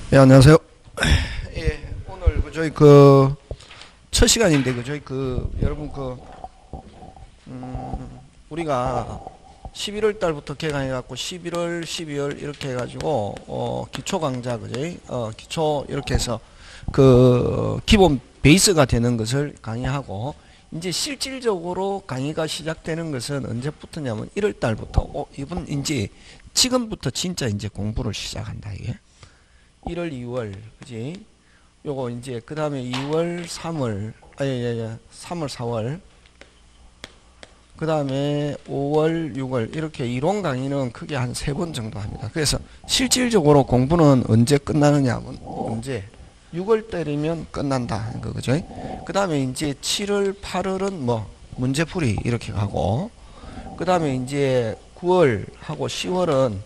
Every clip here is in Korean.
네, 안녕하세요. 예, 오늘 저희 첫 시간인데 저희 여러분 우리가 11월 달부터 개강해 갖고 11월, 12월 이렇게 해 가지고 기초 강좌 그지? 기초 이렇게 해서 기본 베이스가 되는 것을 강의하고 이제 실질적으로 강의가 시작되는 것은 언제부터냐면 1월 달부터 이번 이제 지금부터 진짜 이제 공부를 시작한다 이게. 1월, 2월, 그지? 요거 이제 그 다음에 2월, 3월, 3월, 4월, 그 다음에 5월, 6월 이렇게 이론 강의는 크게 한 3번 정도 합니다. 그래서 실질적으로 공부는 언제 끝나느냐 하면 언제 6월 달이면 끝난다 하는 거 그죠? 그 다음에 이제 7월, 8월은 뭐 문제풀이 이렇게 가고 그 다음에 이제 9월하고 10월은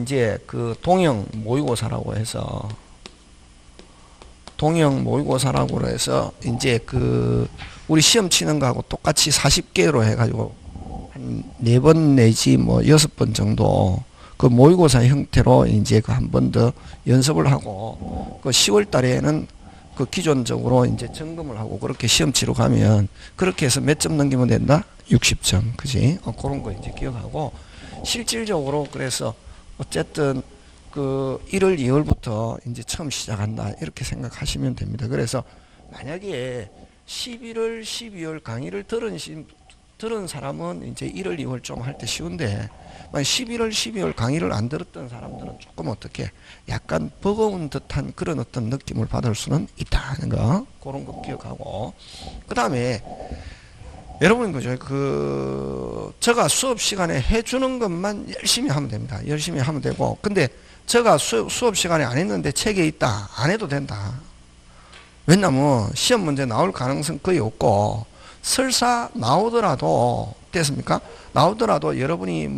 이제 동형 모의고사라고 해서 이제 우리 시험 치는 거하고 똑같이 40개로 해가지고 한 4번 내지 뭐 6번 정도 그 모의고사 형태로 이제 한 번 더 연습을 하고 10월 달에는 기존적으로 이제 점검을 하고 그렇게 시험 치러 가면 그렇게 해서 몇 점 넘기면 된다? 60점. 그지? 그런 거 이제 기억하고 실질적으로 그래서 어쨌든 1월, 2월부터 이제 처음 시작한다 이렇게 생각하시면 됩니다. 그래서 만약에 11월, 12월 강의를 들은 사람은 이제 1월, 2월 좀 할 때 쉬운데 11월, 12월 강의를 안 들었던 사람들은 조금 어떻게 약간 버거운 듯한 그런 어떤 느낌을 받을 수는 있다는 거 그런 거 기억하고 그 다음에 여러분 그죠? 제가 수업 시간에 해주는 것만 열심히 하면 됩니다. 열심히 하면 되고 근데 제가 수업 시간에 안 했는데 책에 있다 안 해도 된다. 왜냐면 시험 문제 나올 가능성 거의 없고 설사 나오더라도 됐습니까? 나오더라도 여러분이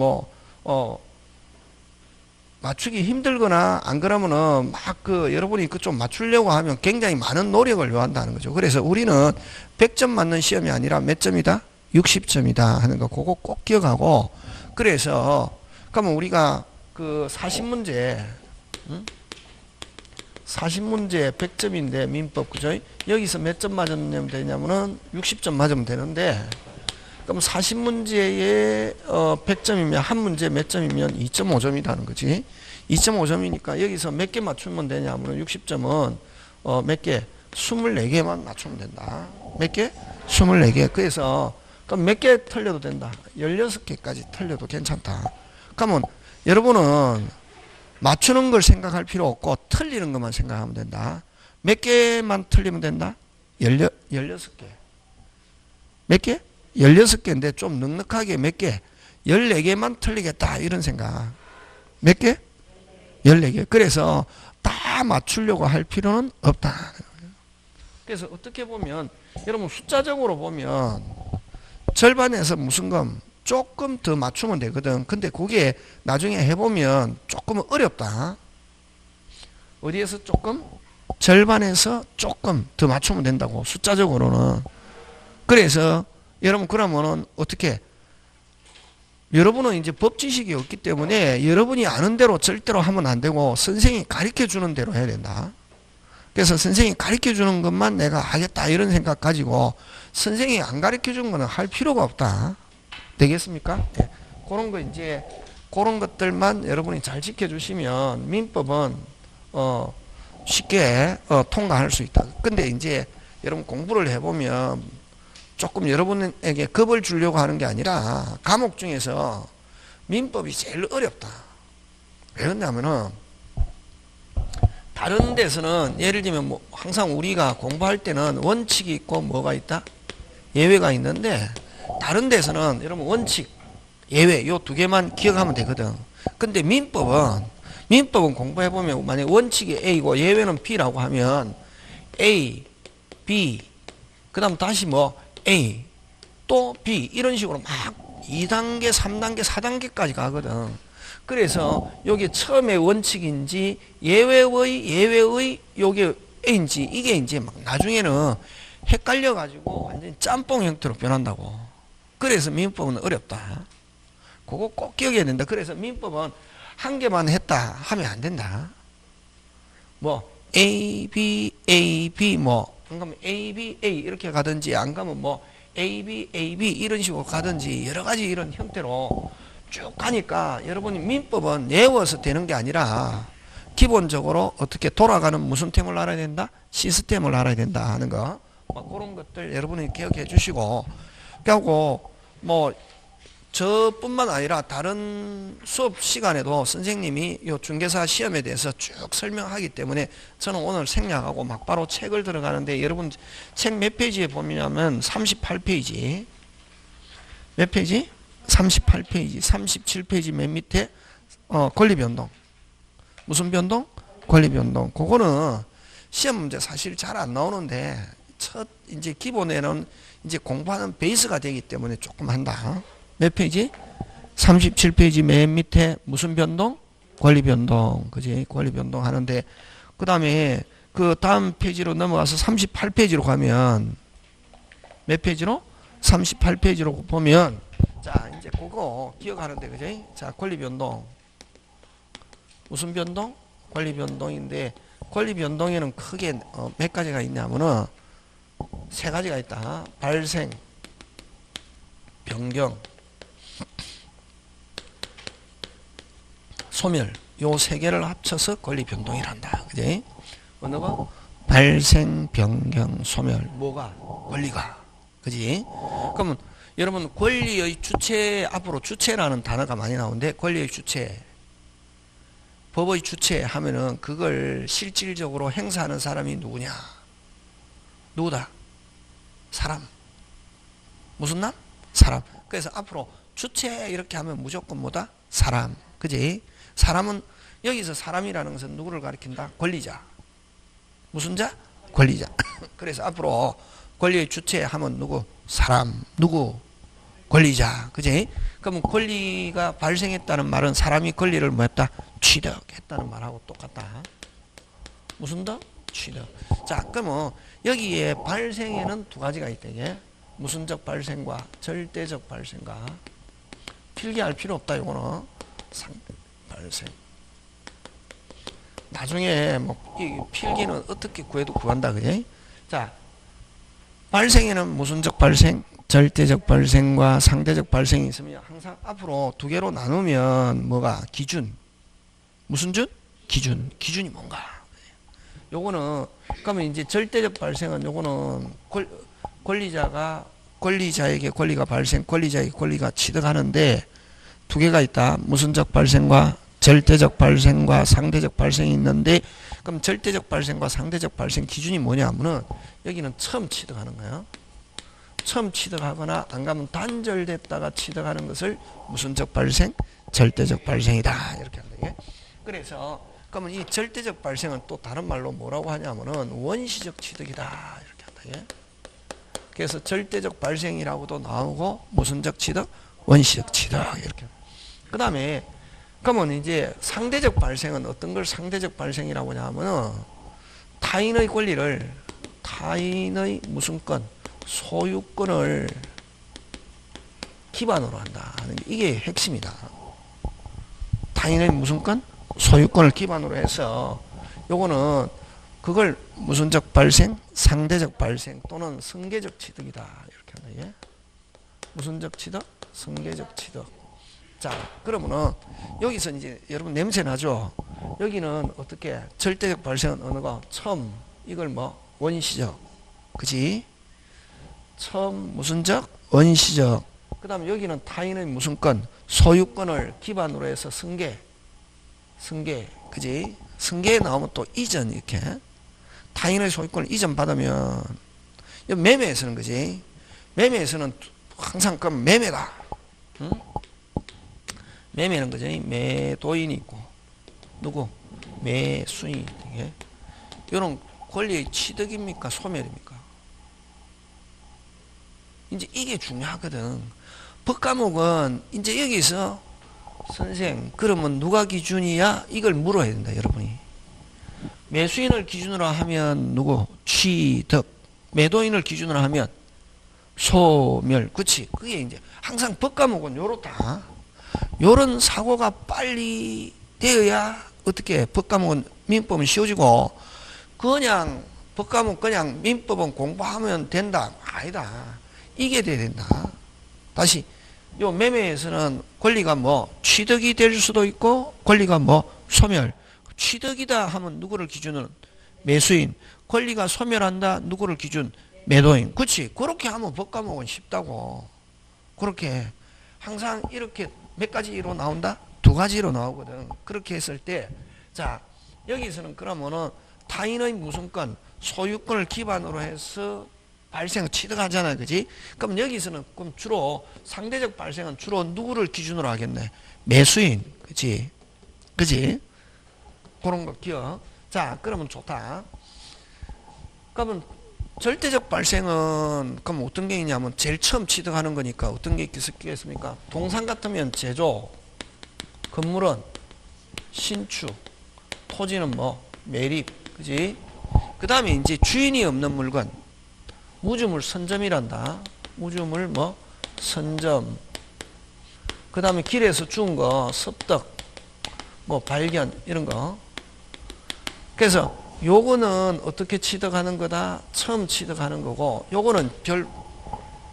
맞추기 힘들거나 안 그러면은 여러분이 좀 맞추려고 하면 굉장히 많은 노력을 요한다는 거죠. 그래서 우리는 100점 맞는 시험이 아니라 몇 점이다? 60점이다 하는 거 그거 꼭 기억하고 그래서 그러면 우리가 40문제 100점인데 민법 그죠? 여기서 몇 점 맞으면 되냐면은 60점 맞으면 되는데 그럼 40문제에 100점이면 한 문제 몇 점이면 2.5점이라는 거지. 2.5점이니까 여기서 몇 개 맞추면 되냐면 60점은 몇 개? 24개만 맞추면 된다. 몇 개? 24개. 그래서 그럼 몇 개 틀려도 된다. 16개까지 틀려도 괜찮다. 그러면 여러분은 맞추는 걸 생각할 필요 없고 틀리는 것만 생각하면 된다. 몇 개만 틀리면 된다? 16개. 몇 개? 16개인데 좀 넉넉하게 몇 개? 14개만 틀리겠다 이런 생각. 몇 개? 14개. 그래서 다 맞추려고 할 필요는 없다. 그래서 어떻게 보면 여러분 숫자적으로 보면 절반에서 무슨 금 조금 더 맞추면 되거든. 근데 그게 나중에 해보면 조금 어렵다. 어디에서 조금? 절반에서 조금 더 맞추면 된다고 숫자적으로는. 그래서 여러분 그러면은 어떻게 여러분은 이제 법 지식이 없기 때문에 여러분이 아는 대로 절대로 하면 안 되고 선생님이 가르쳐 주는 대로 해야 된다. 그래서 선생님이 가르쳐 주는 것만 내가 하겠다 이런 생각 가지고 선생님이 안 가르쳐 준 거는 할 필요가 없다. 되겠습니까? 네. 그런 것들만 여러분이 잘 지켜주시면 민법은 쉽게 통과할 수 있다. 근데 이제 여러분 공부를 해보면 조금 여러분에게 겁을 주려고 하는 게 아니라 과목 중에서 민법이 제일 어렵다. 왜 그러냐면은 다른 데서는 예를 들면 항상 우리가 공부할 때는 원칙이 있고 뭐가 있다? 예외가 있는데 다른 데서는 여러분 원칙, 예외 요 두 개만 기억하면 되거든. 근데 민법은 공부해보면 만약 원칙이 A고 예외는 B라고 하면 A, B 그 다음 다시 A 또 B 이런 식으로 막 2단계, 3단계, 4단계까지 가거든. 그래서 여기 처음에 원칙인지 예외의 요게 A인지 이게 이제 막 나중에는 헷갈려 가지고 완전히 짬뽕 형태로 변한다고. 그래서 민법은 어렵다. 그거 꼭 기억해야 된다. 그래서 민법은 한 개만 했다 하면 안 된다. 뭐 A, B, A, B 뭐 안 가면 A, B, A 이렇게 가든지 안 가면 뭐 A, B, A, B 이런 식으로 가든지 여러 가지 이런 형태로 쭉 가니까 여러분이 민법은 외워서 되는 게 아니라 기본적으로 어떻게 돌아가는 무슨 템을 알아야 된다? 시스템을 알아야 된다 하는 거. 막 그런 것들 여러분이 기억해 주시고 그리고 뭐 저뿐만 아니라 다른 수업 시간에도 선생님이 요 중개사 시험에 대해서 쭉 설명하기 때문에 저는 오늘 생략하고 막 바로 책을 들어가는데 여러분 책 몇 페이지에 보면 38페이지 몇 페이지? 38페이지 37페이지 맨 밑에 권리변동 무슨 변동? 권리변동 그거는 시험 문제 사실 잘 안 나오는데 첫 이제 기본에는 이제 공부하는 베이스가 되기 때문에 조금 한다. 몇 페이지? 37페이지 맨 밑에 무슨 변동? 권리 변동. 그지? 권리 변동 하는데 그 다음에 그 다음 페이지로 넘어가서 38페이지로 가면 몇 페이지로? 38페이지로 보면 자 이제 그거 기억하는데 그지? 자 권리 변동 무슨 변동? 권리 변동인데 권리 변동에는 크게 몇 가지가 있냐면은 세 가지가 있다. 발생, 변경, 소멸 요 세 개를 합쳐서 권리 변동이란다. 그지? 어느 거? 발생, 변경, 소멸. 뭐가? 권리가. 그지? 그러면 여러분 권리의 주체 앞으로 주체라는 단어가 많이 나오는데 권리의 주체 법의 주체 하면은 그걸 실질적으로 행사하는 사람이 누구냐? 누구다? 사람. 무슨 남? 사람. 그래서 앞으로 주체 이렇게 하면 무조건 뭐다? 사람. 그지? 사람은 여기서 사람이라는 것은 누구를 가리킨다? 권리자. 무슨 자? 권리자. 그래서 앞으로 권리의 주체 하면 누구? 사람. 누구? 권리자. 그지? 그러면 권리가 발생했다는 말은 사람이 권리를 뭐 했다? 취득했다는 말하고 똑같다. 무슨 더? 취득. 자, 그러면 여기에 발생에는 두 가지가 있다. 이게 무슨적 발생과 절대적 발생과 필기할 필요 없다. 이거는 발생. 나중에 뭐 이 필기는 어떻게 구해도 구한다. 그지? 자, 발생에는 무슨적 발생, 절대적 발생과 상대적 발생이 있으면 항상 앞으로 두 개로 나누면 뭐가? 기준. 무슨 준? 기준. 기준이 뭔가? 요거는 그러면 이제 절대적 발생은 요거는 권리자가 권리자에게 권리가 발생, 권리자에게 권리가 취득하는데 두 개가 있다. 무슨적 발생과 절대적 발생과 상대적 발생이 있는데 그럼 절대적 발생과 상대적 발생 기준이 뭐냐면은 여기는 처음 취득하는 거예요. 처음 취득하거나 안 가면 단절됐다가 취득하는 것을 무슨적 발생, 절대적 발생이다 이렇게 한다. 그래서 그러면 이 절대적 발생은 또 다른 말로 뭐라고 하냐면은 원시적 취득이다 이렇게 한다. 그래서 절대적 발생이라고도 나오고 무슨적 취득, 원시적 취득 이렇게. 그 다음에 그러면 이제 상대적 발생은 어떤 걸 상대적 발생이라고 하냐면은 타인의 권리를 타인의 무슨 건 소유권을 기반으로 한다 하는 게 이게 핵심이다. 타인의 무슨 건 소유권을 기반으로 해서 요거는 그걸 무슨적 발생, 상대적 발생 또는 승계적 취득이다 이렇게 한다. 예? 무슨적 취득, 승계적 취득. 자, 그러면은 여기서 이제 여러분 냄새 나죠? 여기는 어떻게 절대적 발생은 어느 거? 처음 이걸 뭐 원시적, 그지? 처음 무슨적, 원시적. 그다음에 여기는 타인의 무슨 건, 소유권을 기반으로 해서 승계, 그지? 승계에 나오면 또 이전 이렇게 타인의 소유권을 이전 받으면 매매에서는 그지? 매매에서는 항상 그 매매다. 응? 매매는 그지? 매도인이 있고 누구? 매수인. 이런 권리의 취득입니까? 소멸입니까? 이제 이게 중요하거든. 법과목은 이제 여기서 선생 그러면 누가 기준이야? 이걸 물어야 된다 여러분이. 매수인을 기준으로 하면 누구? 취득. 매도인을 기준으로 하면 소멸. 그치? 그게 이제 항상 법과목은 요렇다. 요런 사고가 빨리 되어야 어떻게 법과목은 민법은 쉬워지고 그냥 법과목 그냥 민법은 공부하면 된다. 아니다. 이게 돼야 된다. 다시 요 매매에서는 권리가 뭐 취득이 될 수도 있고 권리가 뭐 소멸. 취득이다 하면 누구를 기준으로? 매수인. 권리가 소멸한다. 누구를 기준? 매도인. 그렇지. 그렇게 하면 법과목은 쉽다고. 그렇게 항상 이렇게 몇 가지로 나온다? 두 가지로 나오거든. 그렇게 했을 때 자 여기서는 그러면은 타인의 무슨 건 소유권을 기반으로 해서 발생 취득하잖아. 그지? 그럼 여기서는 그럼 주로 상대적 발생은 주로 누구를 기준으로 하겠네? 매수인. 그지? 그지? 그런 거 기억. 자 그러면 좋다. 그러면 절대적 발생은 그럼 어떤 게 있냐면 제일 처음 취득하는 거니까 어떤 게 있겠습니까? 동산 같으면 제조, 건물은 신축, 토지는 뭐 매립, 그지? 그 다음에 이제 주인이 없는 물건, 무주물 선점이란다. 무주물 뭐 선점. 그 다음에 길에서 주운 거 습득, 뭐 발견 이런 거. 그래서 요거는 어떻게 취득하는 거다? 처음 취득하는 거고 요거는 별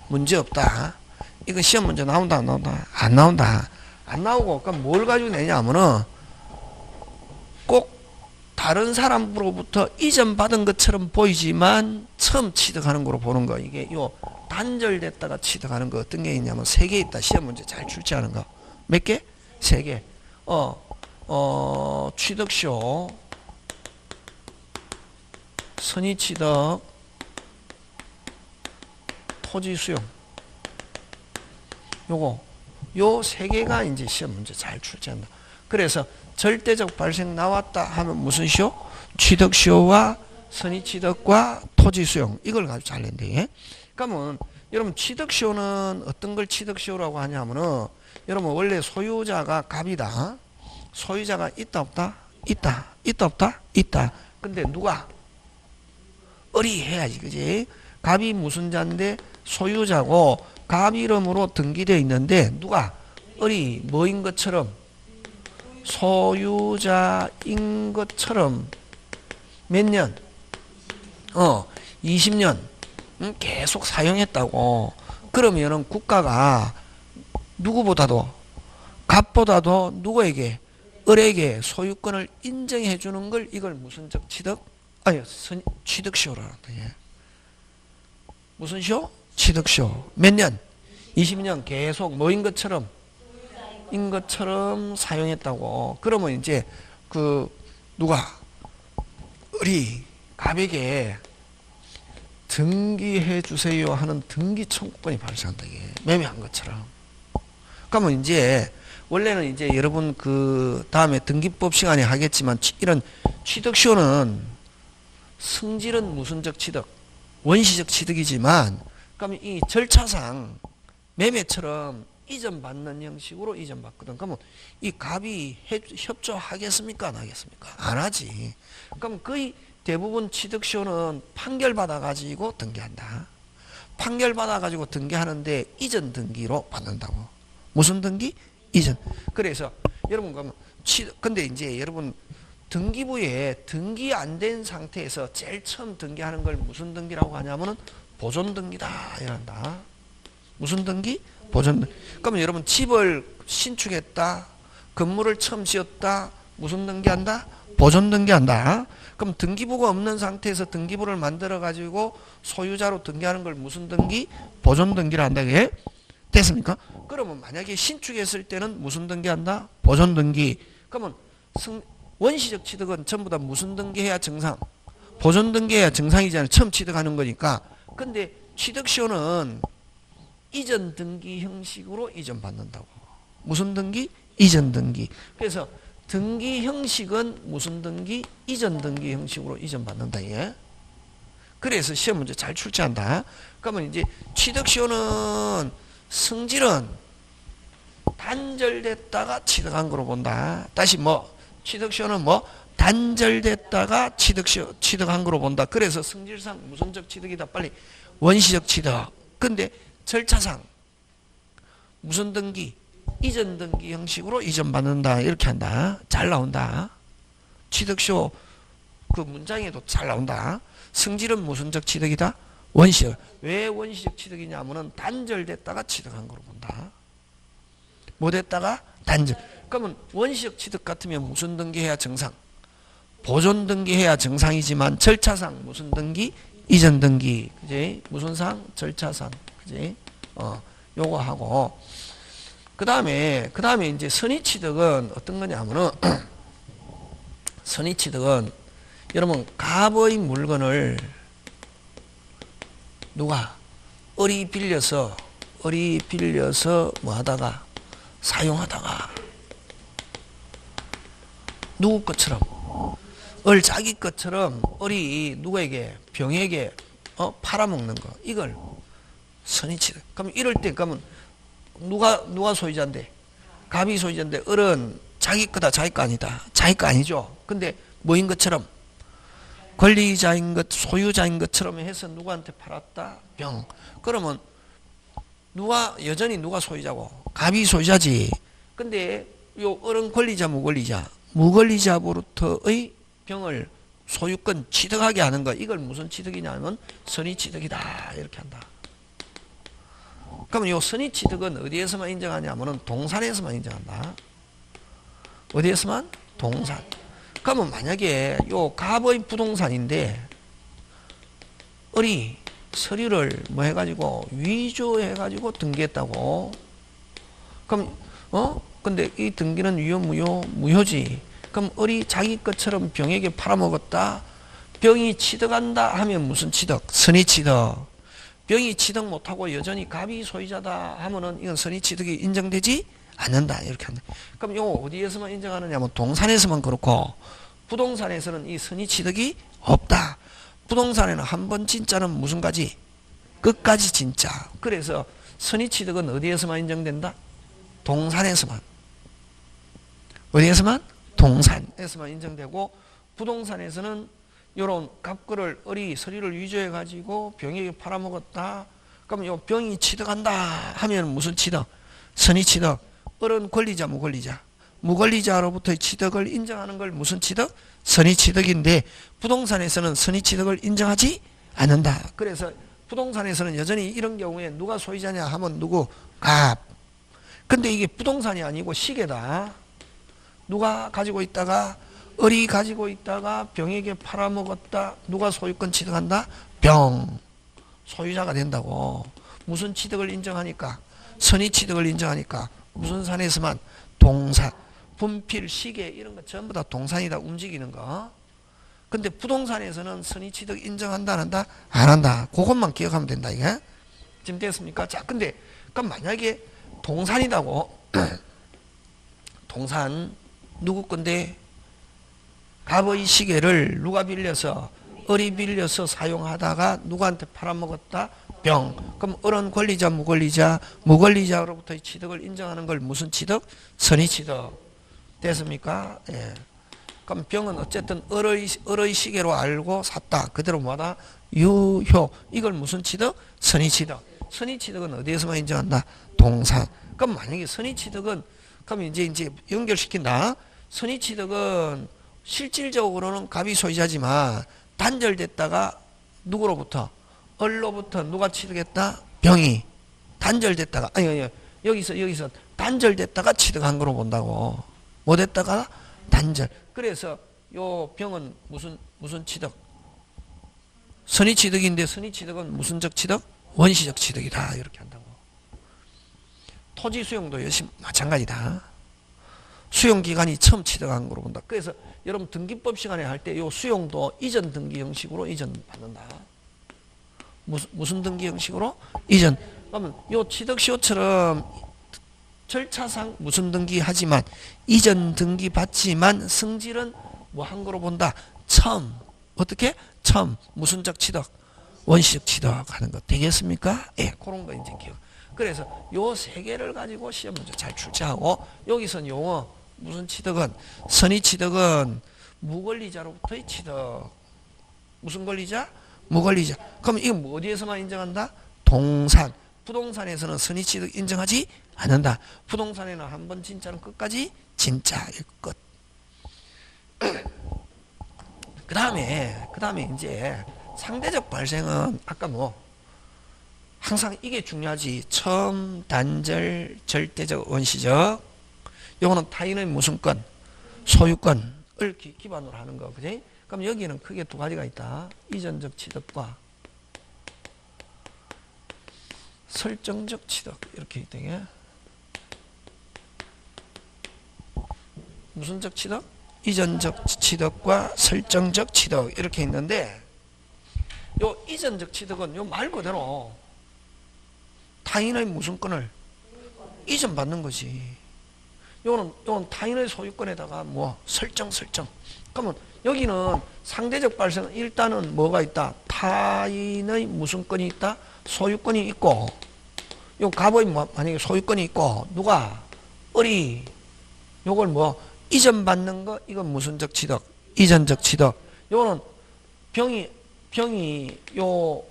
문제 없다. 이거 시험 문제 나온다 안 나온다? 안 나온다. 안 나오고 그럼 뭘 가지고 내냐면은 꼭 다른 사람으로부터 이전 받은 것처럼 보이지만 처음 취득하는 거로 보는 거. 이게 요 단절됐다가 취득하는 거 어떤 게 있냐면 3개 있다. 시험 문제 잘 출제하는 거. 몇 개? 3개. 취득쇼, 선의취득, 토지수용. 요 3개가 이제 시험 문제 잘 출제한다. 그래서 절대적 발생 나왔다 하면 무슨 시효? 취득시효와 선의취득과 토지수용. 이걸 가지고 잘 낸대. 그러면 여러분 취득시효는 어떤 걸 취득시효라고 하냐면은 여러분 원래 소유자가 갑이다. 소유자가 있다 없다? 있다. 있다 없다? 있다. 근데 누가? 을이 해야지. 그지? 갑이 무슨 자인데 소유자고 갑 이름으로 등기되어 있는데 누가? 을이 뭐인 것처럼? 소유자인 것처럼 몇 년? 20년 계속 사용했다고. 그러면은 국가가 누구보다도 갑보다도 누구에게? 을에게 소유권을 인정해 주는 걸 이걸 무슨적 취득? 아니 취득시효라는 거예요. 무슨 시효? 취득시효. 몇 년? 20년 계속 뭐인 것처럼? 인 것처럼 사용했다고. 그러면 이제 그 누가? 을이 갑에게 등기해 주세요 하는 등기 청구권이 발생한다. 이게 매매한 것처럼. 그러면 이제 원래는 이제 여러분 그 다음에 등기법 시간에 하겠지만 이런 취득시효는 승질은 무슨적 취득? 원시적 취득이지만 그러면 이 절차상 매매처럼 이전받는 형식으로 이전받거든. 그러면 이 갑이 협조하겠습니까? 안 하겠습니까? 안 하지. 그럼 거의 대부분 취득시효는 판결받아가지고 등기한다. 판결받아가지고 등기하는데 이전 등기로 받는다고. 무슨 등기? 이전. 그래서 여러분 그러면 근데 이제 여러분 등기부에 등기 안 된 상태에서 제일 처음 등기하는 걸 무슨 등기라고 하냐면은 보존 등기다 이란다. 무슨 등기? 보존 등기. 그러면 여러분 집을 신축했다. 건물을 처음 지었다. 무슨 등기한다? 보존 등기한다. 그럼 등기부가 없는 상태에서 등기부를 만들어 가지고 소유자로 등기하는 걸 무슨 등기? 보존 등기를 한다. 이게 됐습니까? 그러면 만약에 신축했을 때는 무슨 등기한다? 보존 등기. 그러면 원시적 취득은 전부 다 무슨 등기해야 정상? 보존 등기해야 정상이잖아요. 처음 취득하는 거니까. 근데 취득시효는 이전 등기 형식으로 이전받는다고. 무슨 등기? 이전 등기. 그래서 등기 형식은 무슨 등기? 이전 등기 형식으로 이전받는다. 예? 그래서 시험 문제 잘 출제한다. 그러면 이제 취득시효는 성질은 단절됐다가 취득한 거로 본다. 다시 뭐 취득시효는 뭐 단절됐다가 취득한 거로 본다. 그래서 성질상 무슨적 취득이다. 빨리 원시적 취득. 근데 절차상 무슨 등기? 이전 등기 형식으로 이전받는다. 이렇게 한다. 잘 나온다. 취득시효 그 문장에도 잘 나온다. 성질은 무슨적 취득이다? 원시적. 왜 원시적 취득이냐면은 단절됐다가 취득한 거로 본다. 뭐 됐다가? 단절. 그러면 원시적 취득 같으면 무슨 등기해야 정상? 보존 등기해야 정상이지만 절차상 무슨 등기? 이전 등기. 그지? 무슨 상? 절차상. 그지? 요거 하고. 그 다음에 이제 선의 취득은 어떤 거냐면은 선의 취득은 여러분 갑의 물건을 누가 을이 빌려서 뭐 하다가 사용하다가 누구 것처럼 을 자기 것처럼 을이 누구에게 병에게 팔아먹는 거 이걸 선의 취득. 그럼 이럴 때 그러면 누가 소유자인데? 갑이 소유자인데 을은 자기 거다 자기 거 아니다. 자기 거 아니죠. 근데 뭐인 것처럼 권리자인 것 소유자인 것처럼 해서 누구한테 팔았다? 병. 그러면 여전히 누가 소유자고? 갑이 소유자지. 근데 요 을은 권리자 무권리자? 무권리자로부터의 병을 소유권 취득하게 하는 거 이걸 무슨 취득이냐면 선의 취득이다 이렇게 한다. 그러면 요 선의 취득은 어디에서만 인정하냐면은 동산에서만 인정한다. 어디에서만? 동산. 그러면 만약에 요 갑의 부동산인데 을이 서류를 뭐 해가지고 위조해가지고 등기했다고. 그럼 근데 이 등기는 유효 무효지. 그럼 을이 자기 것처럼 병에게 팔아먹었다. 병이 취득한다 하면 무슨 취득? 선의 취득. 병이 취득 못하고 여전히 갑이 소유자다 하면은 이건 선의 취득이 인정되지 않는다. 이렇게 한다. 그럼 요 어디에서만 인정하느냐면 동산에서만 그렇고 부동산에서는 이 선의 취득이 없다. 부동산에는 한 번 진짜는 무슨 가지? 끝까지 진짜. 그래서 선의 취득은 어디에서만 인정된다? 동산에서만. 어디에서만? 동산에서만 인정되고 부동산에서는 요런 갑거를 을이 서류를 위조해 가지고 병에게 팔아먹었다. 그럼 요 병이 취득한다 하면 무슨 취득? 선의 취득. 을은 권리자 무권리자? 무권리자로부터의 취득을 인정하는 걸 무슨 취득? 선의 취득인데 부동산에서는 선의 취득을 인정하지 않는다. 그래서 부동산에서는 여전히 이런 경우에 누가 소유자냐 하면 누구? 갑. 근데 이게 부동산이 아니고 시계다. 누가 가지고 있다가 을이 가지고 있다가 병에게 팔아먹었다. 누가 소유권 취득한다? 병. 소유자가 된다고. 무슨 취득을 인정하니까? 선의 취득을 인정하니까. 무슨 산에서만? 동산. 분필, 시계 이런 거 전부 다 동산이다. 움직이는 거. 근데 부동산에서는 선의 취득 인정한다 안 한다? 안 한다. 그것만 기억하면 된다. 이게. 지금 됐습니까? 자, 근데 그럼 만약에 동산이다고. 동산 누구 건데? 갑의 시계를 누가 빌려서 을이 빌려서 사용하다가 누구한테 팔아먹었다? 병. 그럼 을은 권리자 무권리자? 무권리자로부터의 취득을 인정하는 걸 무슨 취득? 선의 취득. 됐습니까? 예. 그럼 병은 어쨌든 을의 시계로 알고 샀다. 그대로 뭐다? 유효. 이걸 무슨 취득? 선의 취득. 선의 취득은 어디에서만 인정한다? 동산. 그럼 만약에 선의 취득은 그럼 이제 연결시킨다. 선의 취득은 실질적으로는 갑이 소유자지만 단절됐다가 누구로부터? 을로부터 누가 취득했다? 병이. 단절됐다가 아니 여기서 단절됐다가 취득한 거로 본다고. 뭐 됐다가? 단절. 그래서 요 병은 무슨 취득? 선의 취득인데 선의 취득은 무슨적 취득? 원시적 취득이다. 이렇게 한다고. 토지 수용도 역시 마찬가지다. 수용기간이 처음 취득한 거로 본다. 그래서 여러분 등기법 시간에 할 때 요 수용도 이전 등기 형식으로 이전 받는다. 무슨 등기 형식으로? 이전. 그러면 요 취득시효처럼 절차상 무슨 등기 하지만 이전 등기 받지만 성질은 뭐 한 거로 본다. 처음. 어떻게? 처음. 무슨적 취득? 원시적 취득하는 거 되겠습니까? 예, 그런 거 이제 기억. 그래서 요 세 개를 가지고 시험 문제 잘 출제하고 여기선 용어 무슨 취득은 선의 취득은 무권리자로부터의 취득. 무슨 권리자? 무권리자. 그럼 이거 뭐 어디에서만 인정한다? 동산. 부동산에서는 선의 취득 인정하지 않는다. 부동산에는 한 번 진짜는 끝까지 진짜일 것. 그 다음에 이제 상대적 발생은 아까 뭐 항상 이게 중요하지. 처음, 단절, 절대적, 원시적. 요거는 타인의 무슨 건? 소유권을 기반으로 하는 거. 그지? 그럼 여기는 크게 두 가지가 있다. 이전적 취득과 설정적 취득. 이렇게 있대. 무슨적 취득? 이전적 취득과 설정적 취득. 이렇게 있는데, 요 이전적 취득은 요 말 그대로 타인의 무슨 건을 이전받는 거지. 요거는 타인의 소유권에다가 뭐 설정. 그러면 여기는 상대적 발생은 일단은 뭐가 있다? 타인의 무슨 건이 있다? 소유권이 있고, 요 갑의 만약에 소유권이 있고, 누가? 을이 요걸 뭐 이전받는 거, 이건 무슨적 취득? 이전적 취득. 요거는 병이 요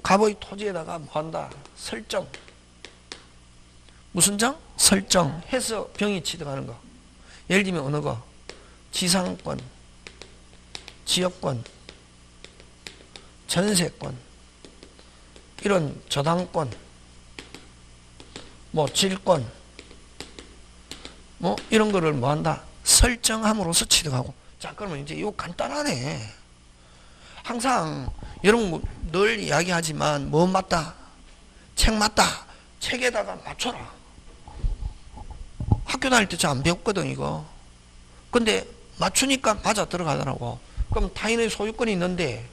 갑의 토지에다가 뭐 한다? 설정. 무슨 정? 설정. 해서 병이 취득하는 거. 예를 들면 어느 거? 지상권, 지역권, 전세권, 이런 저당권, 뭐 질권, 뭐 이런 거를 뭐 한다? 설정함으로써 취득하고. 자, 그러면 이제 이거 간단하네. 항상 여러분 늘 이야기하지만 뭐 맞다? 책 맞다. 책에다가 맞춰라. 학교 다닐 때 잘 안 배웠거든 이거. 근데 맞추니까 맞아 들어가더라고. 그럼 타인의 소유권이 있는데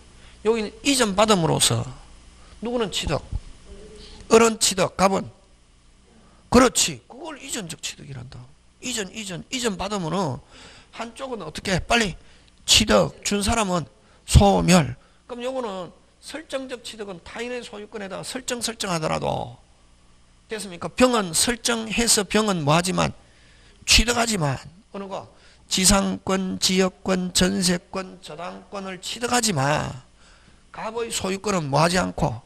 여기는 이전 받음으로써 누구는 취득? 을은 취득, 갑은? 그렇지. 그걸 이전적 취득이란다. 이전 받으면은 한쪽은 어떻게 해? 빨리 취득 준 사람은 소멸. 그럼 요거는 설정적 취득은 타인의 소유권에다가 설정하더라도 됐습니까? 병은 설정해서 병은 뭐하지만 취득하지만 어느 거? 지상권, 지역권, 전세권, 저당권을 취득하지만 갑의 소유권은 뭐하지 않고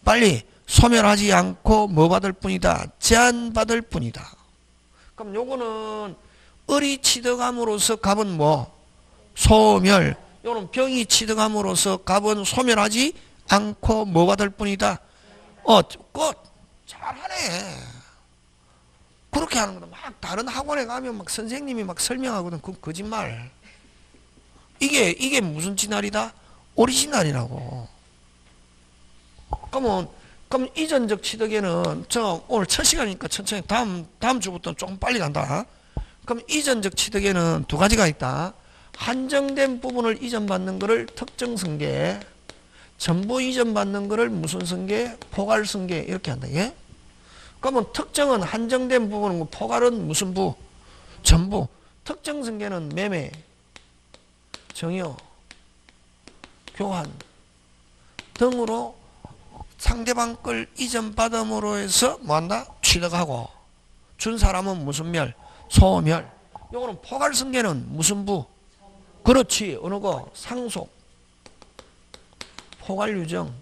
빨리 소멸하지 않고 뭐 받을 뿐이다? 제한받을 뿐이다. 그럼 요거는 을이 취득함으로써 갑은 뭐? 소멸. 요는 병이 취득함으로써 갑은 소멸하지 않고 뭐 받을 뿐이다? 끝. 잘하네. 그렇게 하는 거다. 막 다른 학원에 가면 막 선생님이 막 설명하거든. 그건 거짓말. 이게 무슨 진알이다? 오리지널이라고. 그럼 이전적 취득에는 저 오늘 첫 시간이니까 천천히 다음 주부터 조금 빨리 간다. 그럼 이전적 취득에는 두 가지가 있다. 한정된 부분을 이전받는 것을 특정승계, 전부 이전받는 것을 무슨 승계? 포괄승계. 이렇게 한다. 예? 그러면 특정은 한정된 부분은 포괄은 무슨 부? 전부. 특정승계는 매매, 정여, 교환 등으로 상대방 걸 이전받음으로 해서 뭐한다? 취득하고 준 사람은 무슨 멸? 소멸. 요거는 포괄승계는 무슨 부? 그렇지. 어느 거? 상속, 포괄유정,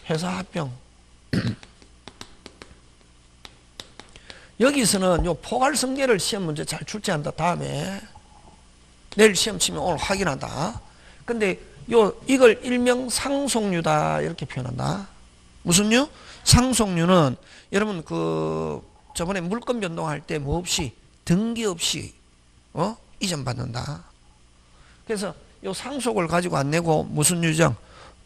회사 합병. 여기서는 요 포괄승계를 시험 문제 잘 출제한다. 다음에 내일 시험 치면 오늘 확인한다. 근데 이걸 일명 상속류다 이렇게 표현한다. 무슨 류? 상속류는 여러분 저번에 물건 변동할 때 뭐 없이 등기 없이 이전받는다. 그래서 요 상속을 가지고 안 내고 무슨 유정?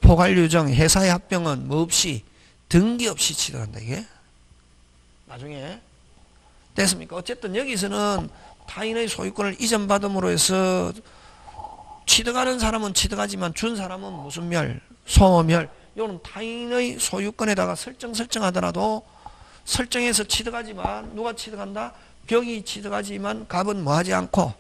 포괄유정, 회사의 합병은 뭐 없이 등기 없이 취득한다. 이게 나중에 됐습니까? 어쨌든 여기서는 타인의 소유권을 이전받음으로 해서 취득하는 사람은 취득하지만 준 사람은 무슨 멸? 소멸. 이거는 타인의 소유권에다가 설정하더라도 설정해서 취득하지만 누가 취득한다? 병이 취득하지만 갑은 뭐하지 않고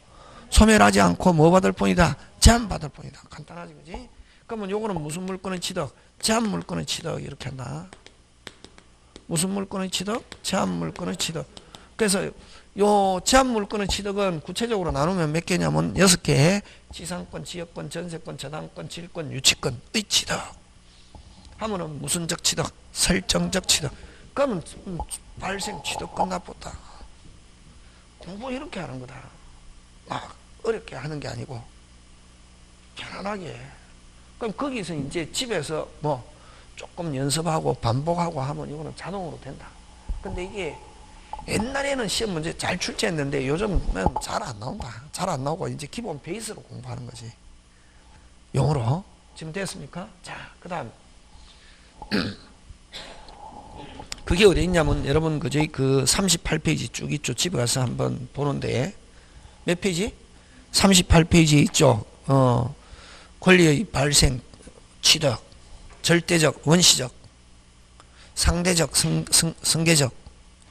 소멸하지 않고 뭐 받을 뿐이다? 제한받을 뿐이다. 간단하지 그지? 그러면 요거는 무슨 물건의 취득? 제한 물건의 취득 이렇게 한다. 무슨 물건의 취득? 제한 물건의 취득. 그래서 요 제한 물건의 취득은 구체적으로 나누면 몇 개냐면 6개. 지상권, 지역권, 전세권, 저당권, 질권, 유치권의 취득. 하면은 무슨적 취득? 설정적 취득. 그러면 발생 취득 끝나보다. 공부 이렇게 하는 거다. 어렵게 하는 게 아니고 편안하게. 그럼 거기서 이제 집에서 뭐 조금 연습하고 반복하고 하면 이거는 자동으로 된다. 근데 이게 옛날에는 시험 문제 잘 출제했는데 요즘은 잘 안 나온다. 잘 안 나오고 이제 기본 베이스로 공부하는 거지. 영어로. 지금 됐습니까? 자, 그 다음. 그게 어디 있냐면 여러분 그저 그 38페이지 쭉 있죠. 집에 가서 한번 보는데 몇 페이지? 38페이지 있죠. 권리의 발생, 취득, 절대적, 원시적, 상대적, 승계적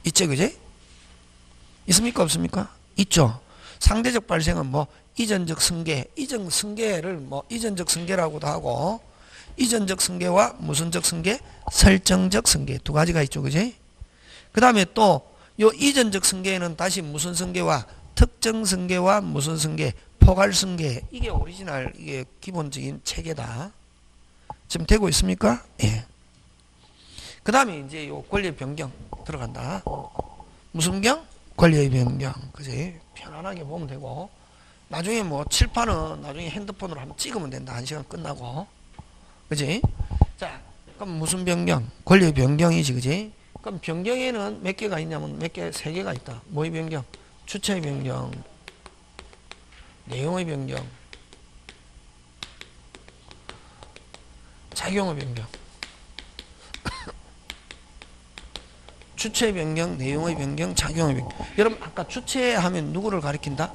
있죠, 그지? 있습니까, 없습니까? 있죠. 상대적 발생은 뭐 이전적 승계, 이전 승계를 뭐 이전적 승계라고도 하고, 이전적 승계와 무슨적 승계, 설정적 승계 두 가지가 있죠, 그지? 그 다음에 또 요 이전적 승계에는 다시 무슨 승계와 특정 승계와 무슨 승계, 포괄 승계, 이게 오리지널, 이게 기본적인 체계다. 지금 되고 있습니까? 예. 그 다음에 이제 요 권리의 변경 들어간다. 무슨 변경? 권리의 변경. 그지? 편안하게 보면 되고, 나중에 뭐 칠판은 나중에 핸드폰으로 한번 찍으면 된다. 1시간 끝나고. 그지? 자, 그럼 무슨 변경? 권리의 변경이지, 그지? 그럼 변경에는 몇 개가 있냐면 몇 개? 3개가 있다. 뭐의 변경? 주체의 변경, 내용의 변경, 작용의 변경. 주체의 변경, 내용의 변경, 작용의 변경. 여러분 아까 주체 하면 누구를 가리킨다?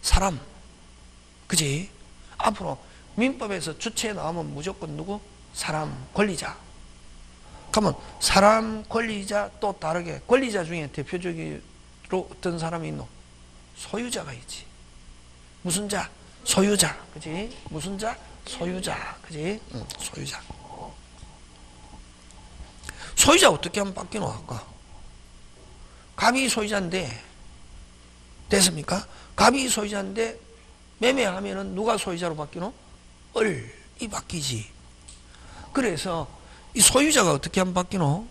사람. 그지? 앞으로 민법에서 주체 나오면 무조건 누구? 사람, 권리자. 그러면 사람, 권리자 또 다르게 권리자 중에 대표적으로 어떤 사람이 있노? 소유자가 있지. 무슨 자? 소유자. 그지? 무슨 자? 소유자. 그지? 소유자. 소유자 어떻게 하면 바뀌노? 아까 갑이 소유자인데 됐습니까? 갑이 소유자인데 매매하면은 누가 소유자로 바뀌노? 을이 바뀌지. 그래서 이 소유자가 어떻게 하면 바뀌노?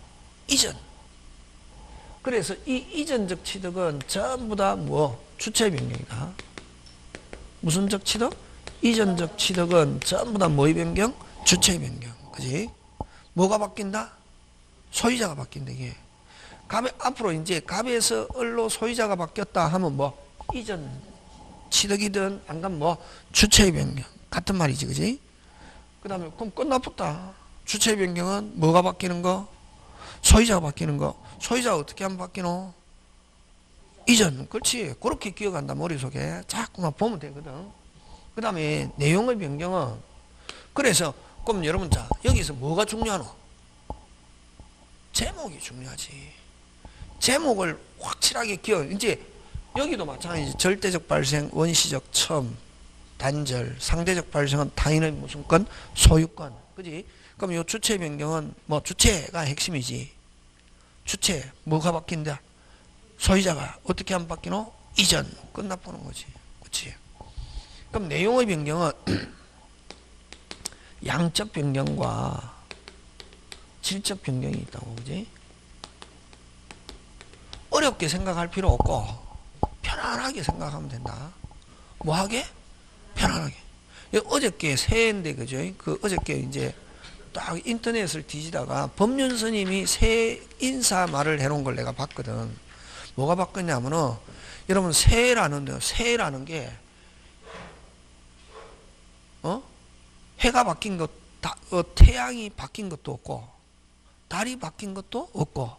이전. 그래서 이 이전적 취득은 전부 다 뭐? 주체 변경이다. 무슨적 취득? 이전적 취득은 전부 다 뭐의 변경? 주체 변경. 그지? 뭐가 바뀐다? 소유자가 바뀐다, 이게. 앞으로 이제 갑에서 을로 소유자가 바뀌었다 하면 뭐? 이전 취득이든 안 가면 뭐? 주체 변경. 같은 말이지, 그지? 그 다음에 그럼 끝나붙다. 주체 변경은 뭐가 바뀌는 거? 소유자가 바뀌는 거. 소유자가 어떻게 하면 바뀌노? 이전. 그렇지. 그렇게 기억한다, 머릿속에. 자꾸만 보면 되거든. 그 다음에 내용의 변경은, 그래서 그럼 여러분, 자 여기서 뭐가 중요하노? 제목이 중요하지. 제목을 확실하게 이제 여기도 마찬가지지. 절대적 발생, 원시적 처음, 단절, 상대적 발생은 타인의 무슨 건? 소유권. 그지? 그럼 요 주체 변경은 뭐 주체가 핵심이지. 주체 뭐가 바뀐다? 소유자가 어떻게 하면 바뀌노? 이전. 끝나보는 거지. 그치? 그럼 내용의 변경은 양적 변경과 질적 변경이 있다고. 그지? 어렵게 생각할 필요 없고 편안하게 생각하면 된다. 뭐하게? 편안하게. 어저께 새해인데, 그죠? 그 어저께 이제 딱 인터넷을 뒤지다가 법륜 스님이 새해 인사 말을 해놓은 걸 내가 봤거든. 뭐가 바뀌었냐면은, 여러분, 새해라는 게, 해가 바뀐 것, 태양이 바뀐 것도 없고, 달이 바뀐 것도 없고,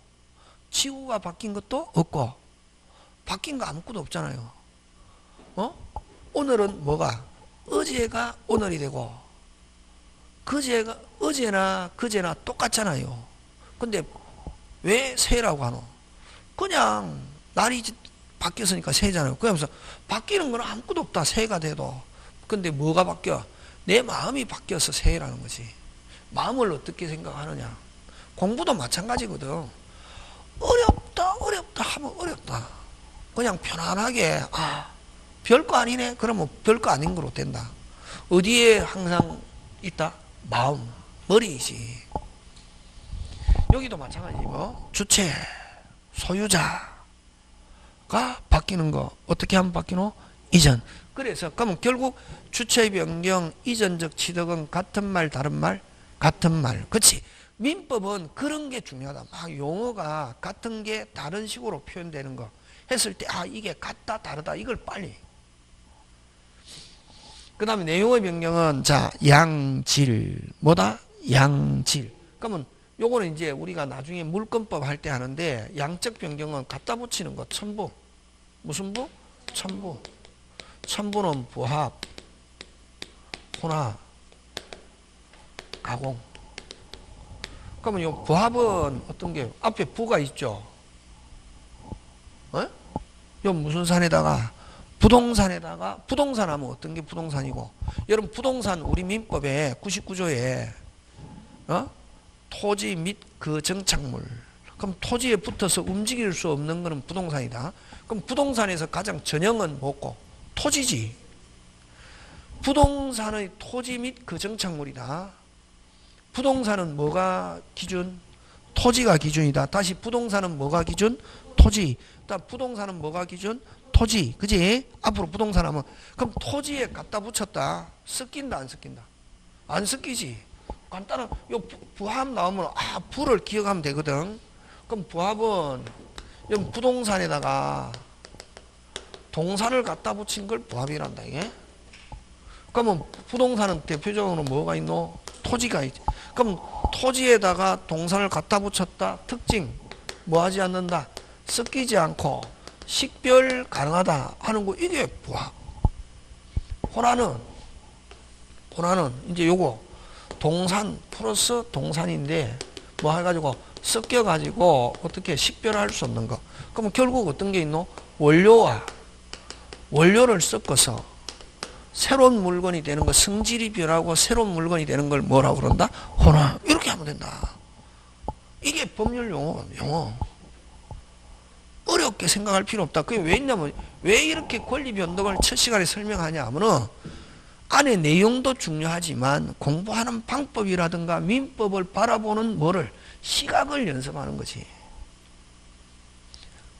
지구가 바뀐 것도 없고, 바뀐 거 아무것도 없잖아요. 오늘은 뭐가? 어제가 오늘이 되고, 어제나 그제나 똑같잖아요. 근데 왜 새해라고 하노? 그냥 날이 바뀌었으니까 새해잖아요. 그러면서 바뀌는 건 아무것도 없다, 새해가 돼도. 근데 뭐가 바뀌어? 내 마음이 바뀌어서 새해라는 거지. 마음을 어떻게 생각하느냐. 공부도 마찬가지거든. 어렵다 하면 어렵다. 그냥 편안하게, 별거 아니네? 그러면 별거 아닌 거로 된다. 어디에 항상 있다? 마음, 머리이지. 여기도 마찬가지고, 주체, 소유자가 바뀌는 거, 어떻게 하면 바뀌노? 이전. 그래서 그러면 결국 주체 변경, 이전적 취득은 같은 말, 다른 말, 같은 말. 그렇지? 민법은 그런 게 중요하다. 막 용어가 같은 게 다른 식으로 표현되는 거 했을 때 이게 같다, 다르다 이걸 빨리. 그 다음에 내용의 변경은 자 양질 뭐다? 양질. 그러면 요거는 이제 우리가 나중에 물권법 할 때 하는데 양적 변경은 갖다 붙이는 거 첨부. 무슨 부? 첨부. 첨부는 부합, 혼합, 가공. 그러면 요 부합은 어떤 게 앞에 부가 있죠. 요 무슨 산에다가 부동산에다가 부동산 하면 어떤 게 부동산이고 여러분 부동산 우리 민법에 99조에 토지 및 그 정착물 그럼 토지에 붙어서 움직일 수 없는 거는 부동산이다. 그럼 부동산에서 가장 전형은 뭐고? 토지지. 부동산의 토지 및 그 정착물이다. 부동산은 뭐가 기준? 토지가 기준이다. 다시 부동산은 뭐가 기준? 토지. 부동산은 뭐가 기준? 토지. 그지? 앞으로 부동산 하면 그럼 토지에 갖다 붙였다. 섞인다 안 섞인다? 안 섞이지. 간단한 요 부합 나오면 부를 기억하면 되거든. 그럼 부합은 요 부동산에다가 동산을 갖다 붙인 걸 부합이란다 이게. 그러면 부동산은 대표적으로 뭐가 있노? 토지가 있지. 그럼 토지에다가 동산을 갖다 붙였다. 특징 뭐 하지 않는다. 섞이지 않고 식별 가능하다 하는 거 이게 부합. 혼화는 이제 요거 동산 플러스 동산인데 뭐 해가지고 섞여가지고 어떻게 식별할 수 없는 거. 그러면 결국 어떤 게 있노? 원료를 섞어서 새로운 물건이 되는 거 성질이 변하고 새로운 물건이 되는 걸 뭐라고 그런다? 혼화. 이렇게 하면 된다. 이게 법률 용어. 어렵게 생각할 필요 없다. 그게 왜 있냐면 왜 이렇게 권리 변동을 첫 시간에 설명하냐 하면은 안에 내용도 중요하지만 공부하는 방법이라든가 민법을 바라보는 뭐를 시각을 연습하는 거지.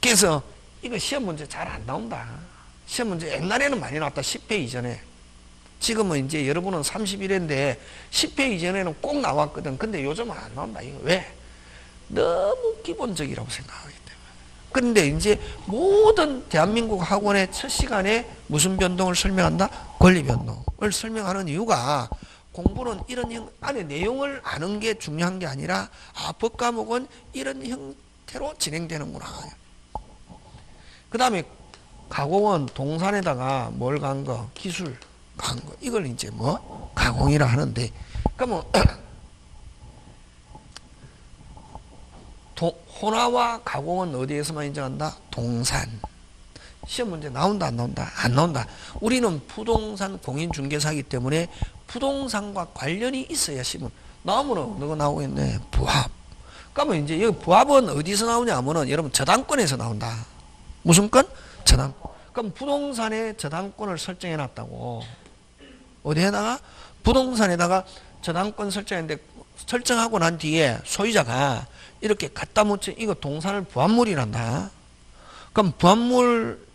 그래서 이거 시험 문제 잘 안 나온다. 시험 문제 옛날에는 많이 나왔다. 10회 이전에. 지금은 이제 여러분은 31회인데 10회 이전에는 꼭 나왔거든. 근데 요즘은 안 나온다. 이거 왜? 너무 기본적이라고 생각하기 때문에. 그런데 이제 모든 대한민국 학원의 첫 시간에 무슨 변동을 설명한다? 권리 변동을 설명하는 이유가 공부는 이런 안에 내용을 아는 게 중요한 게 아니라 법 과목은 이런 형태로 진행되는구나. 그 다음에 가공은 동산에다가 뭘 간 거? 기술 간 거. 이걸 이제 뭐? 가공이라 하는데 그러면 혼화와 가공은 어디에서만 인정한다? 동산. 시험 문제 나온다 안 나온다? 안 나온다. 우리는 부동산 공인중개사이기 때문에 부동산과 관련이 있어야 시험 나오면 어느 거 나오겠네? 부합. 그러면 이제 여기 부합은 어디서 나오냐 하면은 여러분 저당권에서 나온다. 무슨 건? 저당권. 그럼 부동산에 저당권을 설정해 놨다고. 어디에다가? 부동산에다가 저당권 설정했는데 설정하고 난 뒤에 소유자가 이렇게 갖다 묻혀 이거 동산을 부합물이란다. 그럼 부합물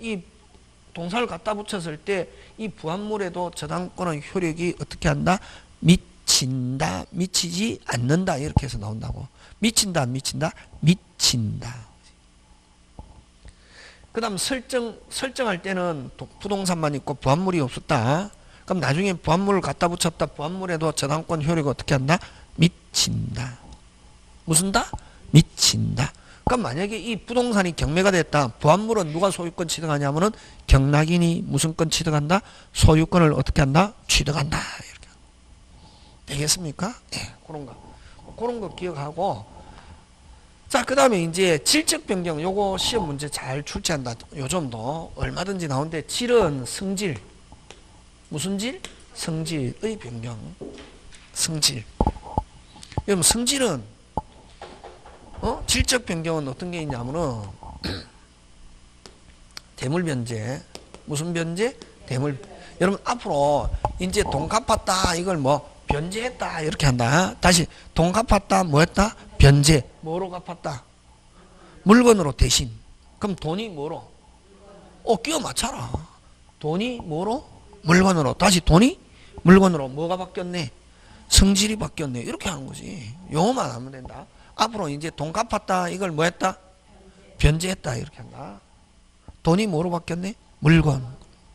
동산을 갖다 붙였을 때 이 부합물에도 저당권의 효력이 어떻게 한다? 미친다, 미치지 않는다 이렇게 해서 나온다고. 미친다, 안 미친다? 미친다. 그 다음 설정할 때는 부동산만 있고 부합물이 없었다. 그럼 나중에 부합물을 갖다 붙였다. 부합물에도 저당권 효력이 어떻게 한다? 미친다. 무슨다? 미친다. 그럼 만약에 이 부동산이 경매가 됐다. 부합물은 누가 소유권 취득하냐면은 경락인이 무슨 권 취득한다? 소유권을 어떻게 한다? 취득한다. 이렇게. 되겠습니까? 예, 그런 거 기억하고. 자, 그 다음에 이제 질적 변경. 요거 시험 문제 잘 출제한다. 요즘도 얼마든지 나오는데 질은 성질. 무슨 질? 성질의 변경. 성질. 여러분 성질은 질적 변경은 어떤 게 있냐면은 대물 변제. 무슨 변제? 대물. 여러분 앞으로 이제 돈 갚았다 이걸 뭐 변제했다 이렇게 한다. 다시 돈 갚았다 뭐 했다? 변제. 뭐로 갚았다? 물건으로 대신. 그럼 돈이 뭐로? 끼워 맞춰라. 돈이 뭐로? 물건으로. 다시 돈이 물건으로. 뭐가 바뀌었네? 성질이 바뀌었네. 이렇게 하는 거지. 용어만 하면 된다. 앞으로 이제 돈 갚았다. 이걸 뭐 했다? 변제했다. 이렇게 한다. 돈이 뭐로 바뀌었네? 물건.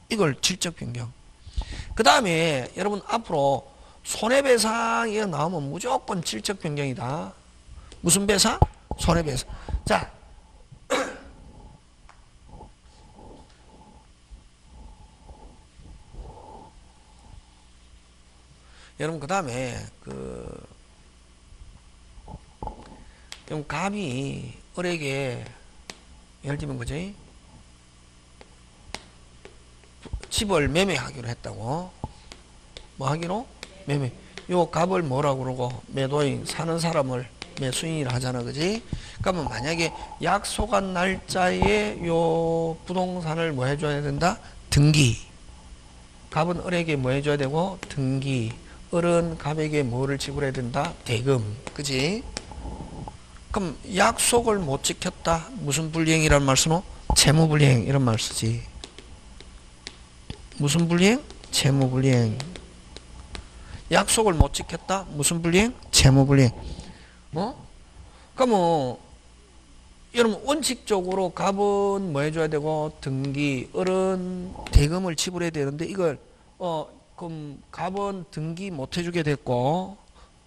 이걸 질적 변경. 그 다음에 여러분 앞으로 손해배상이 나오면 무조건 질적 변경이다. 무슨 배상? 손해배상. 자, 여러분 그 다음에 갑이 을에게 예를 들면 그지? 집을 매매하기로 했다고. 뭐 하기로? 매매. 요 갑을 뭐라고 그러고 매도인 사는 사람을 매수인이라 하잖아. 그지? 그러면 만약에 약속한 날짜에 요 부동산을 뭐 해줘야 된다? 등기. 갑은 을에게 뭐 해줘야 되고? 등기. 을은 갑에게 뭐를 지불해야 된다? 대금. 그지? 그럼 약속을 못 지켰다. 무슨 불이행이란 말 쓰노? 채무불이행 이런 말 쓰지. 무슨 불이행? 채무불이행. 약속을 못 지켰다. 무슨 불이행? 채무불이행. 그러면 여러분 원칙적으로 갑은 뭐 해줘야 되고 등기, 을은 대금을 지불해야 되는데 이걸 그럼 갑은 등기 못 해주게 됐고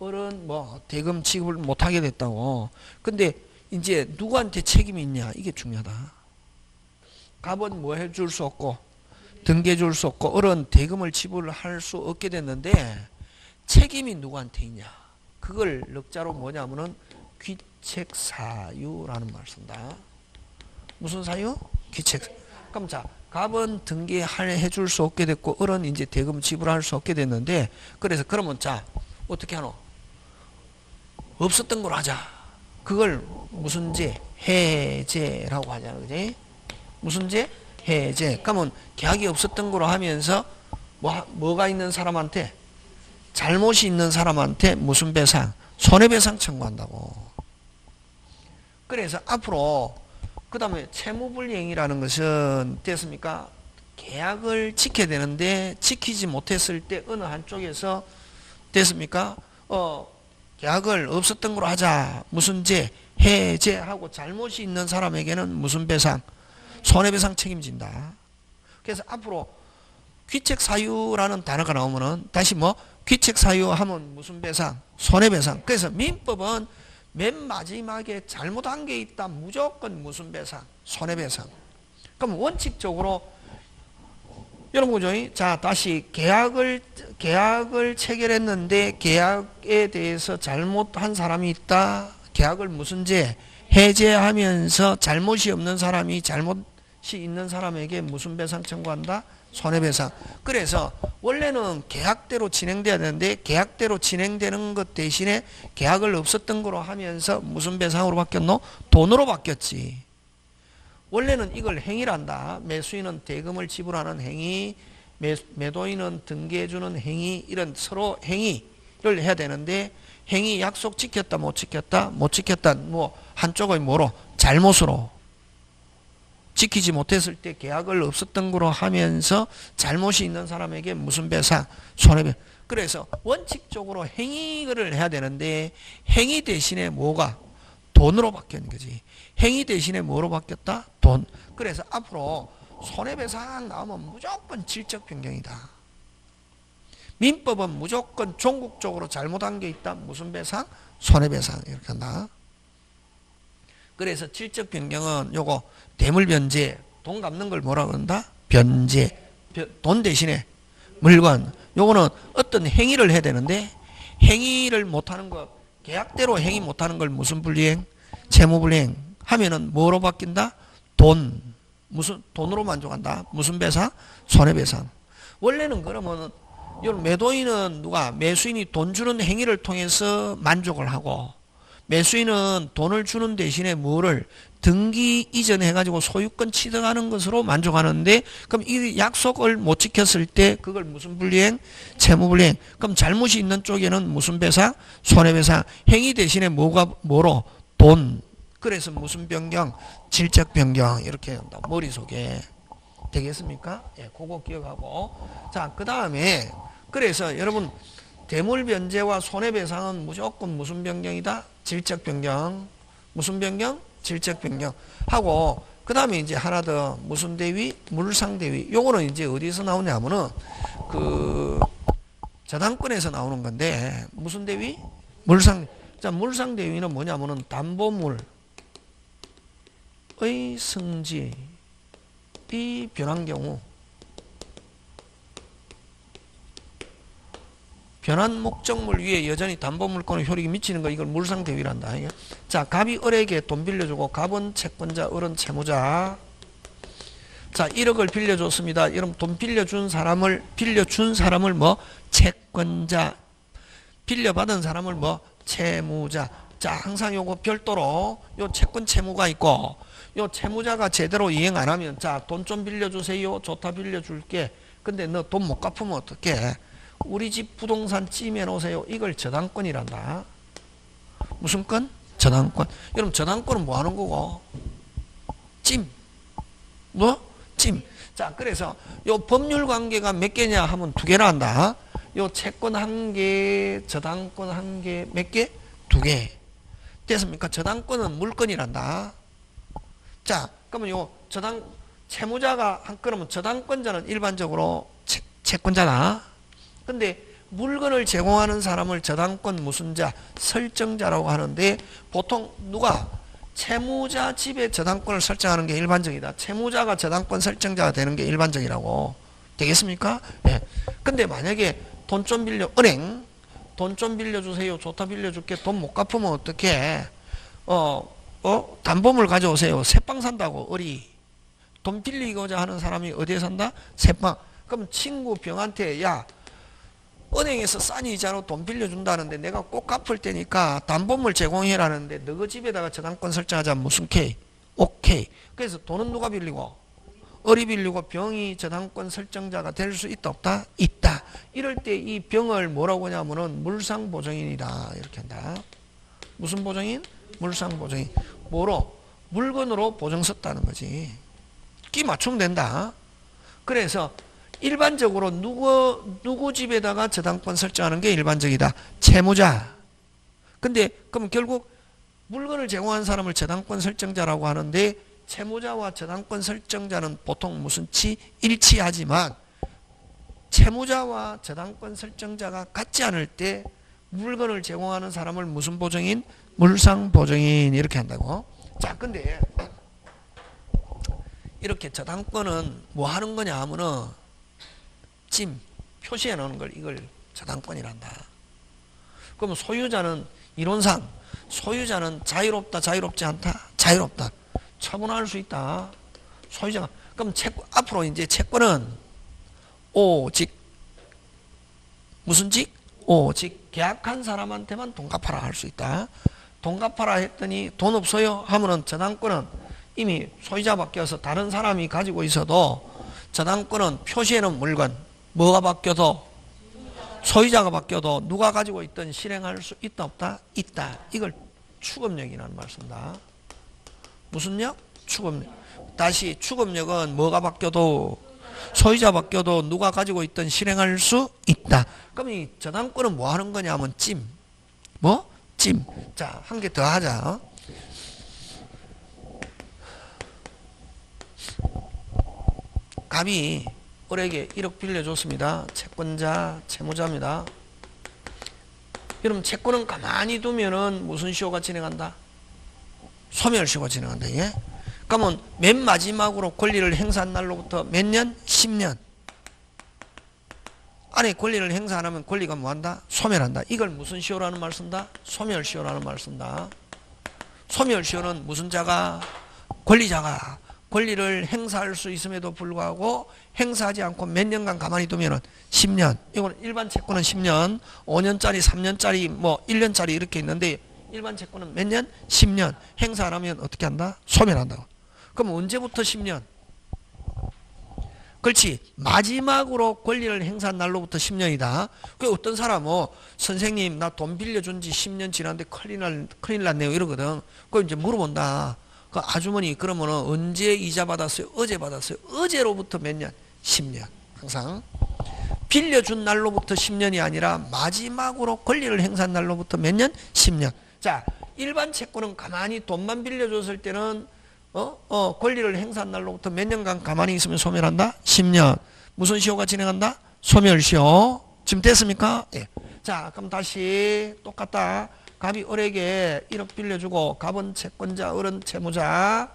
을은 뭐 대금 지급을 못 하게 됐다고. 근데 이제 누구한테 책임이 있냐? 이게 중요하다. 갑은 뭐 해줄 수 없고 등기해 줄 수 없고 을은 대금을 지불할 수 없게 됐는데 책임이 누구한테 있냐? 그걸 넉자로 뭐냐면은 귀책사유라는 말 쓴다. 무슨 사유? 귀책. 그럼 자, 갑은 등기해 줄 수 없게 됐고 을은 이제 대금 지불할 수 없게 됐는데 그래서 그러면 자 어떻게 하노? 없었던 걸 하자. 그걸 무슨 제? 해제라고 하잖아. 그지? 무슨 제? 해제. 그러면 계약이 없었던 거로 하면서 뭐가 있는 사람한테? 잘못이 있는 사람한테 무슨 배상? 손해배상 청구한다고. 그래서 앞으로 그 다음에 채무불이행이라는 것은 됐습니까? 계약을 지켜야 되는데 지키지 못했을 때 어느 한쪽에서 됐습니까? 계약을 없었던 거로 하자. 무슨 제? 해제하고 잘못이 있는 사람에게는 무슨 배상? 손해배상 책임진다. 그래서 앞으로 귀책사유라는 단어가 나오면은 다시 뭐? 귀책사유 하면 무슨 배상? 손해배상. 그래서 민법은 맨 마지막에 잘못한 게 있다. 무조건 무슨 배상? 손해배상. 그럼 원칙적으로 여러분 그죠? 자 다시 계약을 체결했는데 계약에 대해서 잘못한 사람이 있다. 계약을 무슨 제? 해제하면서 잘못이 없는 사람이 잘못이 있는 사람에게 무슨 배상 청구한다? 손해배상. 그래서 원래는 계약대로 진행돼야 되는데 계약대로 진행되는 것 대신에 계약을 없었던 거로 하면서 무슨 배상으로 바뀌었노? 돈으로 바뀌었지. 원래는 이걸 행위란다. 매수인은 대금을 지불하는 행위, 매도인은 등기해주는 행위, 이런 서로 행위를 해야 되는데 행위 약속 지켰다 못 지켰다? 못 지켰다. 뭐 한쪽의 뭐로? 잘못으로. 지키지 못했을 때 계약을 없었던 거로 하면서 잘못이 있는 사람에게 무슨 배상? 손해배상. 그래서 원칙적으로 행위를 해야 되는데 행위 대신에 뭐가? 돈으로 바뀌는 거지. 행위 대신에 뭐로 바뀌었다? 돈. 그래서 앞으로 손해배상 나오면 무조건 질적 변경이다. 민법은 무조건 종국적으로 잘못한 게 있다. 무슨 배상? 손해배상. 이렇게 한다. 그래서 질적 변경은 요거 대물변제, 돈 갚는 걸 뭐라 그런다? 변제. 돈 대신에 물건. 요거는 어떤 행위를 해야 되는데 행위를 못하는 거, 계약대로 행위 못하는 걸 무슨 불이행? 채무불이행 하면은 뭐로 바뀐다? 돈. 무슨 돈으로 만족한다? 무슨 배상? 손해배상. 원래는 그러면 매도인은 누가? 매수인이 돈 주는 행위를 통해서 만족을 하고 매수인은 돈을 주는 대신에 뭐를? 등기 이전해가지고 소유권 취득하는 것으로 만족하는데 그럼 이 약속을 못 지켰을 때 그걸 무슨 불이행? 채무불이행. 그럼 잘못이 있는 쪽에는 무슨 배상? 손해배상. 행위 대신에 뭐로? 돈. 그래서 무슨 변경? 질적 변경. 이렇게 한다. 머릿속에. 되겠습니까? 예, 그거 기억하고. 자, 그 다음에, 그래서 여러분, 대물변제와 손해배상은 무조건 무슨 변경이다? 질적 변경. 무슨 변경? 질적 변경. 하고, 그 다음에 이제 하나 더, 무슨 대위? 물상대위. 요거는 이제 어디서 나오냐면은, 저당권에서 나오는 건데, 무슨 대위? 물상. 자, 물상대위는 뭐냐면은, 담보물의 성질이 변한 경우, 변한 목적물 위에 여전히 담보물권의 효력이 미치는 거, 이걸 물상대위란다. 자, 갑이 을에게 돈 빌려주고, 갑은 채권자, 을은 채무자. 자, 1억을 빌려줬습니다. 이러면 돈 빌려준 사람을 뭐? 채권자. 빌려받은 사람을 뭐? 채무자. 자, 항상 요거 별도로 요 채권 채무가 있고, 요 채무자가 제대로 이행 안 하면, 자, 돈 좀 빌려주세요. 좋다 빌려줄게. 근데 너 돈 못 갚으면 어떡해? 우리 집 부동산 찜해 놓으세요. 이걸 저당권이란다. 무슨 건? 저당권. 여러분, 저당권은 뭐 하는 거고? 찜. 뭐? 찜. 자, 그래서 요 법률 관계가 몇 개냐 하면 두 개나 한다. 요 채권 한 개, 저당권 한 개, 몇 개? 두 개. 됐습니까? 저당권은 물건이란다. 자, 그러면 요 채무자가 그러면 저당권자는 일반적으로 채권자다. 근데 물건을 제공하는 사람을 저당권 무슨 자? 설정자라고 하는데, 보통 누가? 채무자 집에 저당권을 설정하는 게 일반적이다. 채무자가 저당권 설정자가 되는 게 일반적이라고. 되겠습니까? 예. 근데 만약에 돈 좀 은행, 돈 좀 빌려주세요. 좋다 빌려줄게. 돈 못 갚으면 어떡해? 담보물 가져오세요. 새빵 산다고, 을이. 돈 빌리고자 하는 사람이 어디에 산다? 새빵. 그럼 친구 병한테, 야, 은행에서 싼 이자로 돈 빌려준다는데 내가 꼭 갚을 테니까 담보물 제공해라는데 너그 집에다가 저당권 설정하자. 무슨 K? 오케이. 그래서 돈은 누가 빌리고? 을이 빌리고 병이 저당권 설정자가 될 수 있다 없다? 있다. 이럴 때 이 병을 뭐라고 하냐면은 물상보증인이다. 이렇게 한다. 무슨 보증인? 물상보증인. 뭐로? 물건으로 보증 썼다는 거지. 끼 맞추면 된다. 그래서 일반적으로 누구 집에다가 저당권 설정하는 게 일반적이다. 채무자. 근데 그럼 결국 물건을 제공한 사람을 저당권 설정자라고 하는데, 채무자와 저당권 설정자는 보통 무슨 일치하지만, 채무자와 저당권 설정자가 같지 않을 때 물건을 제공하는 사람을 무슨 보증인? 물상보증인. 이렇게 한다고. 자, 근데 이렇게 저당권은 뭐 하는 거냐 하면은 찜 표시해 놓는 걸, 이걸 저당권이란다. 그럼 소유자는 이론상 소유자는 자유롭다, 자유롭지 않다? 자유롭다. 처분할 수 있다. 소유자가. 그럼 앞으로 이제 채권은 오직 무슨 직? 오직 계약한 사람한테만 돈 갚아라 할 수 있다. 돈 갚아라 했더니 돈 없어요 하면은 저당권은 이미 소유자 바뀌어서 다른 사람이 가지고 있어도 저당권은 표시해놓은 물건, 뭐가 바뀌어도? 소유자가 바뀌어도 누가 가지고 있든 실행할 수 있다 없다? 있다. 이걸 추급력이라는 말 쓴다. 무슨 력? 추급력. 다시 추급력은 뭐가 바뀌어도, 소유자 바뀌어도 누가 가지고 있든 실행할 수 있다. 그럼 이 저당권은 뭐 하는 거냐 하면 찜. 뭐? 찜. 자, 한 개 더 하자. 갑이 을에게 1억 빌려줬습니다. 채권자, 채무자입니다. 여러분, 채권은 가만히 두면은 무슨 시효가 진행한다? 소멸시효가 진행한다. 예? 그러면 맨 마지막으로 권리를 행사한 날로부터 몇 년? 10년. 안에 권리를 행사 안 하면 권리가 뭐한다? 소멸한다. 이걸 무슨 시효라는 말 쓴다? 소멸시효라는 말 쓴다. 소멸시효는 무슨 자가? 권리자가 권리를 행사할 수 있음에도 불구하고 행사하지 않고 몇 년간 가만히 두면은 10년. 이거는 일반 채권은 10년, 5년짜리, 3년짜리, 뭐 1년짜리 이렇게 있는데, 일반 채권은 몇 년? 10년. 행사 안 하면 어떻게 한다? 소멸한다고. 그럼 언제부터 10년? 그렇지. 마지막으로 권리를 행사한 날로부터 10년이다. 그 어떤 사람은 선생님 나 돈 빌려준 지 10년 지났는데 큰일 났네요 이러거든. 그럼 이제 물어본다. 그 아주머니 그러면은 언제 이자 받았어요? 어제 받았어요. 어제로부터 몇 년? 10년. 항상 빌려준 날로부터 10년이 아니라 마지막으로 권리를 행사한 날로부터 몇 년? 10년. 자, 일반 채권은 가만히 돈만 빌려줬을 때는 권리를 행사한 날로부터 몇 년간 가만히 있으면 소멸한다? 10년. 무슨 시효가 진행한다? 소멸시효. 지금 됐습니까? 예. 자, 그럼 다시 똑같다. 갑이 을에게 1억 빌려주고 갑은 채권자, 을은 채무자.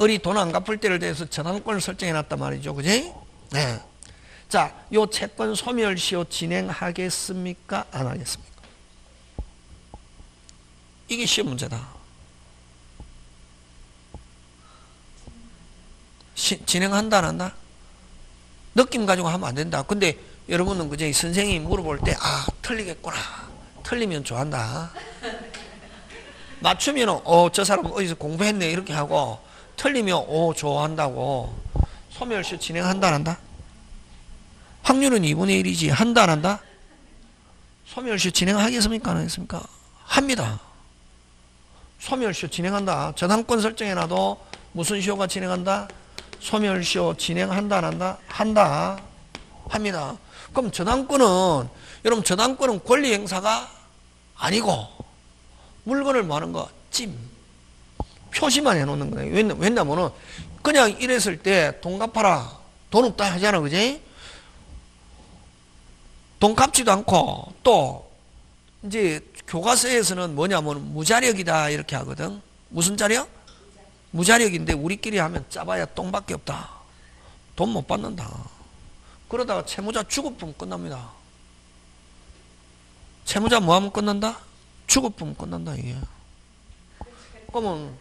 을이 돈 안 갚을 때를 대해서 저당권을 설정해 놨단 말이죠. 그지? 네. 자, 요 채권 소멸시효 진행하겠습니까? 안 하겠습니까? 이게 시험 문제다. 진행한다, 안 한다? 느낌 가지고 하면 안 된다. 근데 여러분은 그제 선생님이 물어볼 때, 아, 틀리겠구나. 틀리면 좋아한다. 맞추면, 저 사람 어디서 공부했네. 이렇게 하고, 틀리면, 좋아한다고. 소멸시효 진행한다, 안 한다? 확률은 2분의 1이지. 한다, 안 한다? 소멸시효 진행하겠습니까? 안 하겠습니까? 합니다. 소멸시효 진행한다. 저당권 설정해놔도 무슨 시효가 진행한다? 소멸시효 진행한다, 안 한다? 한다. 합니다. 그럼 저당권은, 여러분, 저당권은 권리 행사가 아니고, 물건을 뭐 하는 거? 찜. 표시만 해놓는 거예요. 왜냐면은, 그냥 이랬을 때 돈 갚아라. 돈 없다 하잖아. 그지? 돈 갚지도 않고, 또, 이제, 교과서에서는 뭐냐면, 무자력이다. 이렇게 하거든. 무슨 자력? 무자력인데, 우리끼리 하면 짜봐야 똥밖에 없다. 돈 못 받는다. 그러다가 채무자 주급품 끝납니다. 채무자 뭐 하면 끝난다? 주급품 끝난다, 이게. 그러면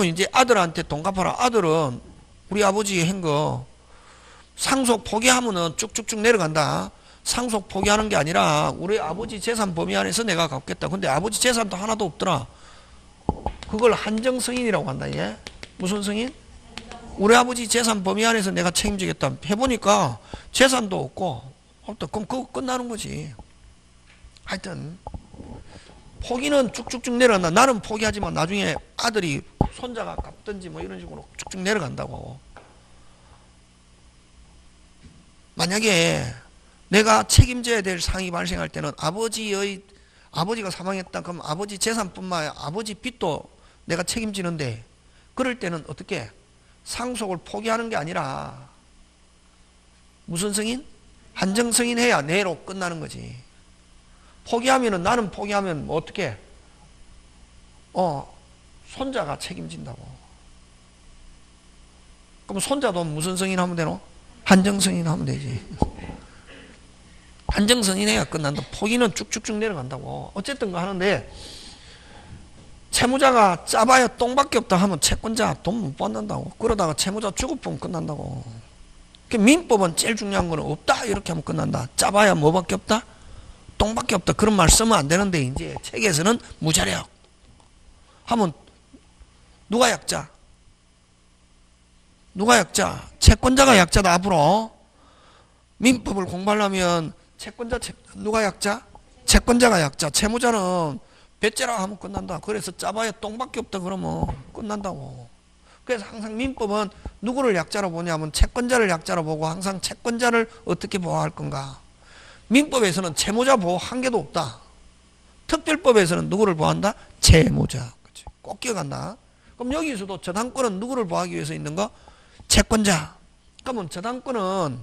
이제 아들한테 돈 갚아라. 아들은 우리 아버지 한 거 상속 포기하면은 쭉쭉쭉 내려간다. 상속 포기하는 게 아니라 우리 아버지 재산 범위 안에서 내가 갚겠다. 근데 아버지 재산도 하나도 없더라. 그걸 한정 승인이라고 한다, 얘. 무슨 승인? 우리 아버지 재산 범위 안에서 내가 책임지겠다. 해보니까 재산도 없고, 그럼 그거 끝나는 거지. 하여튼, 포기는 쭉쭉쭉 내려간다. 나는 포기하지만 나중에 아들이 손자가 갚든지 뭐 이런 식으로 쭉쭉 내려간다고. 만약에 내가 책임져야 될 상황이 발생할 때는 아버지가 사망했다. 그럼 아버지 재산뿐만 아니라 아버지 빚도 내가 책임지는데, 그럴 때는 어떻게? 상속을 포기하는 게 아니라 무슨 승인? 한정 승인해야 내로 끝나는 거지. 포기하면은, 나는 포기하면 뭐 어떻게? 손자가 책임진다고. 그럼 손자도 무슨 승인하면 되노? 한정 승인하면 되지. 한정 승인해야 끝난다. 포기는 쭉쭉쭉 내려간다고. 어쨌든 하는데, 채무자가 짜봐야 똥밖에 없다 하면 채권자 돈 못 받는다고. 그러다가 채무자 주급품 끝난다고. 민법은 제일 중요한 거는 없다 이렇게 하면 끝난다. 짜봐야 뭐밖에 없다? 똥밖에 없다. 그런 말 쓰면 안 되는데, 이제 책에서는 무자력 하면 누가 약자? 누가 약자? 채권자가 약자다. 앞으로 민법을 공부하려면 누가 약자? 채권자가 약자. 채무자는 배째라 하면 끝난다. 그래서 짜봐야 똥밖에 없다 그러면 끝난다고. 그래서 항상 민법은 누구를 약자로 보냐면 채권자를 약자로 보고, 항상 채권자를 어떻게 보호할 건가. 민법에서는 채무자 보호 한 개도 없다. 특별법에서는 누구를 보호한다? 채무자. 그치? 꼭 기억한다. 그럼 여기서도 저당권은 누구를 보호하기 위해서 있는 거? 채권자. 그러면 저당권은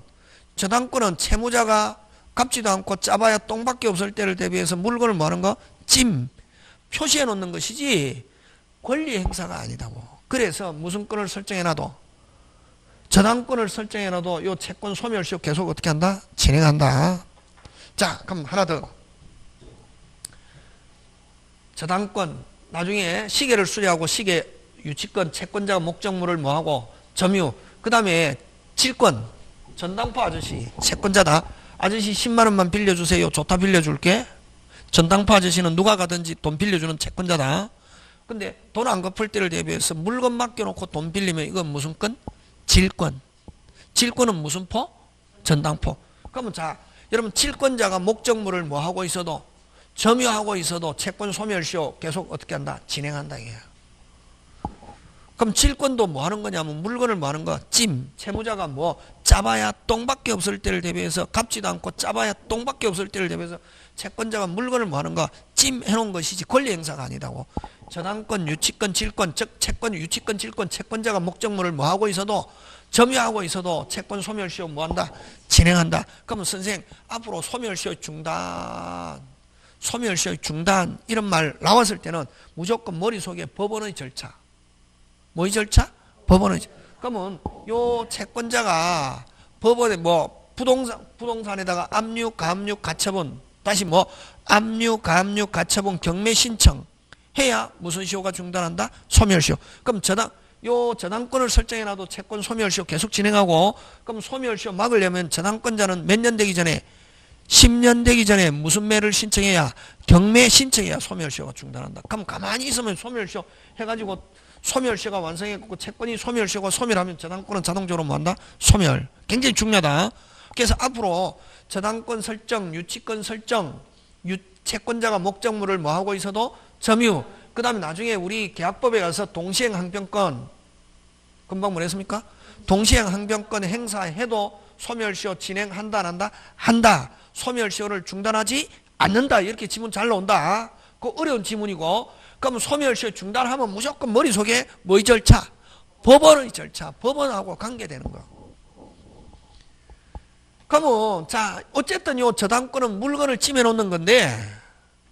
채무자가 갚지도 않고 짜봐야 똥밖에 없을 때를 대비해서 물건을 뭐 하는 거? 찜. 표시해 놓는 것이지 권리 행사가 아니다고. 그래서 무슨 권을 설정해 놔도, 저당권을 설정해 놔도 요 채권 소멸시효 계속 어떻게 한다? 진행한다. 자, 그럼 하나 더. 저당권, 나중에 시계를 수리하고 시계 유치권, 채권자가 목적물을 뭐하고 점유, 그 다음에 질권, 전당포 아저씨 채권자다. 아저씨 10만원만 빌려주세요. 좋다, 빌려줄게. 전당포 아저씨는 누가 가든지 돈 빌려주는 채권자다. 근데 돈 안 갚을 때를 대비해서 물건 맡겨놓고 돈 빌리면 이건 무슨 건? 질권. 질권은 무슨 포? 전당포. 그러면 자, 여러분, 질권자가 목적물을 뭐 하고 있어도 점유하고 있어도 채권 소멸시효 계속 어떻게 한다? 진행한다 이게. 그럼 질권도 뭐 하는 거냐면 물건을 뭐 하는 거? 찜. 채무자가 뭐 짜봐야 똥밖에 없을 때를 대비해서 갚지도 않고 짜봐야 똥밖에 없을 때를 대비해서 채권자가 물건을 뭐 하는 거? 찜 해놓은 것이지 권리 행사가 아니다고. 저당권, 유치권, 질권, 즉 채권, 유치권, 질권, 채권자가 목적물을 뭐 하고 있어도 점유하고 있어도 채권 소멸시효 뭐 한다? 진행한다. 그러면 선생 앞으로 소멸시효 중단, 소멸시효 중단 이런 말 나왔을 때는 무조건 머릿속에 법원의 절차, 뭐의 절차? 법원의 절차. 그러면 요 채권자가 법원에 뭐 부동산에다가 압류, 가압류, 가처분, 다시 뭐 압류, 가압류, 가처분 경매 신청 해야 무슨 시효가 중단한다? 소멸시효. 그럼 저당권을 설정해놔도 채권 소멸시효 계속 진행하고, 그럼 소멸시효 막으려면 저당권자는 몇 년 되기 전에 10년 되기 전에 무슨 매를 신청해야? 경매 신청해야 소멸시효가 중단한다. 그럼 가만히 있으면 소멸시효 해가지고 소멸시효가 완성했고 채권이 소멸시효가 소멸하면 저당권은 자동적으로 뭐한다? 소멸. 굉장히 중요하다. 그래서 앞으로 저당권 설정, 유치권 설정, 채권자가 목적물을 뭐 하고 있어도 점유, 그 다음에 나중에 우리 계약법에 가서 동시행항변권, 금방 뭐랬습니까? 동시행항변권 행사해도 소멸시효 진행한다 안 한다? 한다. 소멸시효를 중단하지 않는다. 이렇게 지문 잘 나온다. 그 어려운 지문이고, 그럼 소멸시효 중단하면 무조건 머릿속에 뭐의 절차? 법원의 절차. 법원하고 관계되는 거. 그러면 자 어쨌든 요 저당권은 물건을 찜해 놓는 건데,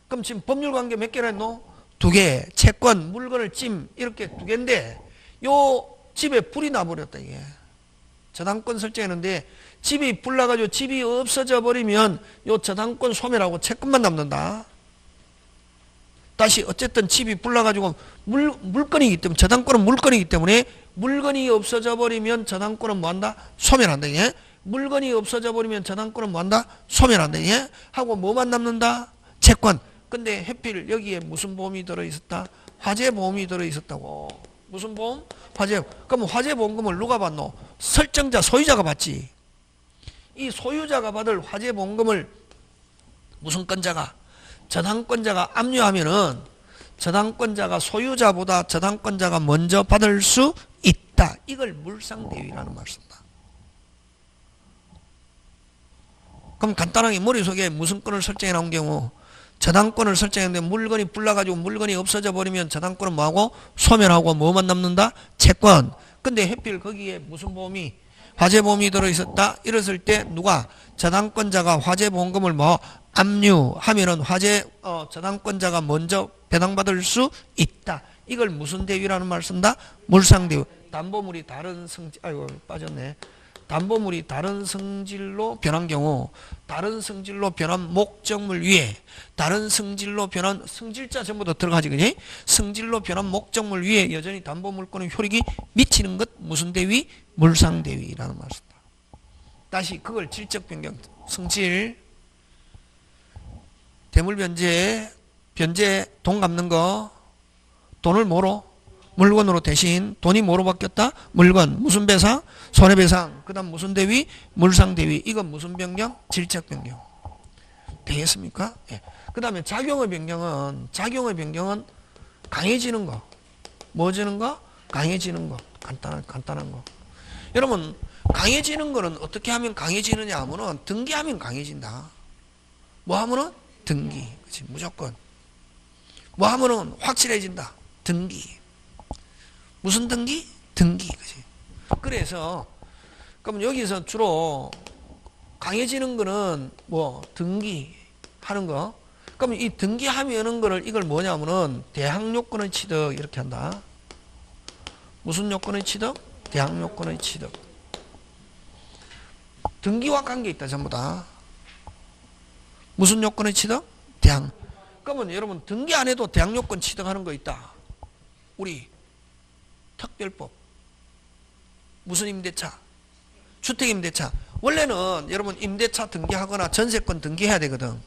그럼 지금 법률 관계 몇 개나 했노? 2개. 채권, 물건을 찜 이렇게 2개인데 요 집에 불이 나버렸다 이게. 저당권 설정했는데 집이 불나가지고 집이 없어져 버리면 요 저당권 소멸하고 채권만 남는다. 다시 어쨌든 집이 불나가지고 물건이기 때문에, 저당권은 물건이기 때문에 물건이 없어져 버리면 저당권은 뭐한다? 소멸한다 이게. 물건이 없어져 버리면 저당권은 뭐한다? 소멸한다 이게. 하고 뭐만 남는다? 채권. 근데 해필 여기에 무슨 보험이 들어있었다? 화재보험이 들어있었다고. 무슨 보험? 화재. 그럼 화재보험금을 누가 받노? 설정자, 소유자가 받지. 이 소유자가 받을 화재보험금을 무슨 건자가? 저당권자가 압류하면은 저당권자가 소유자보다 저당권자가 먼저 받을 수 있다. 이걸 물상대위라는 말을 쓴다. 그럼 간단하게 머릿속에 무슨 건을 설정해 놓은 경우, 저당권을 설정했는데 물건이 불나가지고 물건이 없어져 버리면 저당권은 뭐하고? 소멸하고 뭐만 남는다? 채권. 근데 해필 거기에 무슨 보험이? 화재보험이 들어있었다. 이랬을 때 누가? 저당권자가 화재보험금을 뭐? 압류하면은 저당권자가 먼저 배당받을 수 있다. 이걸 무슨 대위라는 말을 쓴다? 물상대위. 담보물이 다른 성질, 아이고 빠졌네. 담보물이 다른 성질로 변한 경우, 다른 성질로 변한 목적물 위에, 다른 성질로 변한, 성질자 전부 다 들어가지, 그지? 성질로 변한 목적물 위에 여전히 담보물권의 효력이 미치는 것, 무슨 대위? 물상대위라는 말을 쓴다. 다시 그걸 질적 변경, 성질, 대물변제, 변제, 돈 갚는 거, 돈을 뭐로? 물건으로 대신 돈이 뭐로 바뀌었다? 물건. 무슨 배상? 손해배상. 그 다음 무슨 대위? 물상대위. 이건 무슨 변경? 질적 변경. 되겠습니까? 예. 그 다음에 작용의 변경은 강해지는 거. 뭐지는 거? 강해지는 거. 간단한 거. 여러분, 강해지는 거는 어떻게 하면 강해지느냐 하면은 등기하면 강해진다. 뭐 하면은? 등기. 그치? 무조건. 뭐 하면은 확실해진다. 등기. 무슨 등기? 등기. 그치? 그래서, 그럼 여기서 주로 강해지는 거는 뭐, 등기 하는 거. 그럼 이 등기하면은 거를 이걸 뭐냐면은 대항요건의 취득 이렇게 한다. 무슨 요건의 취득? 대항요건의 취득. 등기와 관계 있다, 전부 다. 무슨 요건의 취득? 대항. 그러면 여러분, 등기 안 해도 대항요건 취득하는 거 있다. 우리 특별법. 무슨 임대차? 주택임대차. 원래는 여러분 임대차 등기하거나 전세권 등기해야 되거든.